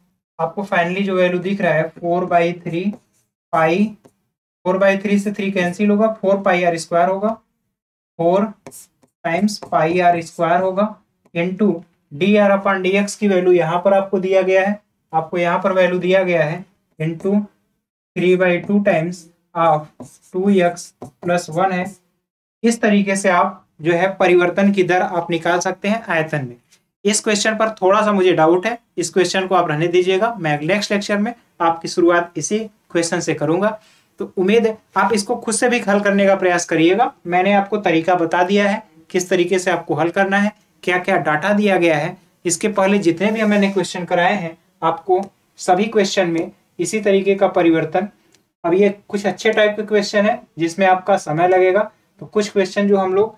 4/3 से 3 कैंसिल होगा, 4πr² होगा, 4 टाइम्स πr² होगा इंटू dr/dx की वैल्यू यहाँ पर आपको दिया गया है, इंटू 3/2 टाइम्स ऑफ 2x + 1 है। इस तरीके से आप जो है परिवर्तन की दर आप निकाल सकते हैं आयतन में। इस क्वेश्चन पर थोड़ा सा मुझे डाउट है, इस क्वेश्चन को आप रहने दीजिएगा, मैं नेक्स्ट लेक्चर में आपकी शुरुआत इसी क्वेश्चन से करूंगा। तो उम्मीद है आप इसको खुद से भी हल करने का प्रयास करिएगा। मैंने आपको तरीका बता दिया है, किस तरीके से आपको हल करना है, क्या क्या डाटा दिया गया है। इसके पहले जितने भी मैंने क्वेश्चन कराए हैं आपको सभी क्वेश्चन में इसी तरीके का परिवर्तन, अब ये कुछ अच्छे टाइप के क्वेश्चन है जिसमें आपका समय लगेगा, तो कुछ क्वेश्चन जो हम लोग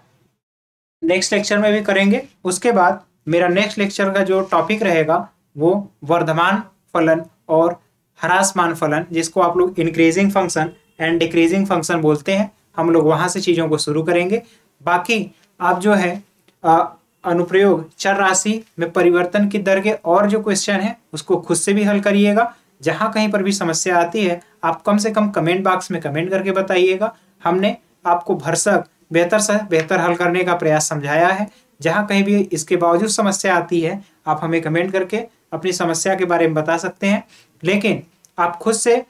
नेक्स्ट लेक्चर में भी करेंगे। उसके बाद मेरा नेक्स्ट लेक्चर का जो टॉपिक रहेगा वो वर्धमान फलन और ह्रासमान फलन, जिसको आप लोग increasing function and decreasing function बोलते हैं, हम लोग वहां से चीजों को शुरू करेंगे। बाकी आप जो है अनुप्रयोग चर राशि में परिवर्तन की दर के और जो क्वेश्चन है उसको खुद से भी हल करिएगा। जहां कहीं पर भी समस्या आती है आप कम से कम कमेंट बॉक्स में कमेंट करके बताइएगा। हमने आपको भरसक बेहतर से बेहतर हल करने का प्रयास समझाया है। जहां कहीं भी इसके बावजूद समस्या आती है आप हमें कमेंट करके अपनी समस्या के बारे में बता सकते हैं, लेकिन आप खुद से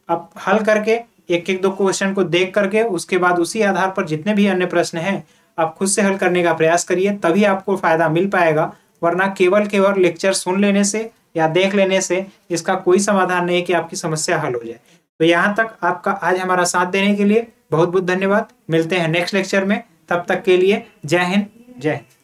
आप हल करके एक एक दो क्वेश्चन को देख करके उसके बाद उसी आधार पर जितने भी अन्य प्रश्न हैं आप खुद से हल करने का प्रयास करिए, तभी आपको फायदा मिल पाएगा। वरना केवल केवल लेक्चर सुन लेने से या देख लेने से इसका कोई समाधान नहीं है कि आपकी समस्या हल हो जाए। तो यहाँ तक आपका आज हमारा साथ देने के लिए बहुत बहुत धन्यवाद। मिलते हैं नेक्स्ट लेक्चर में, तब तक के लिए जय हिंद जय हिंद।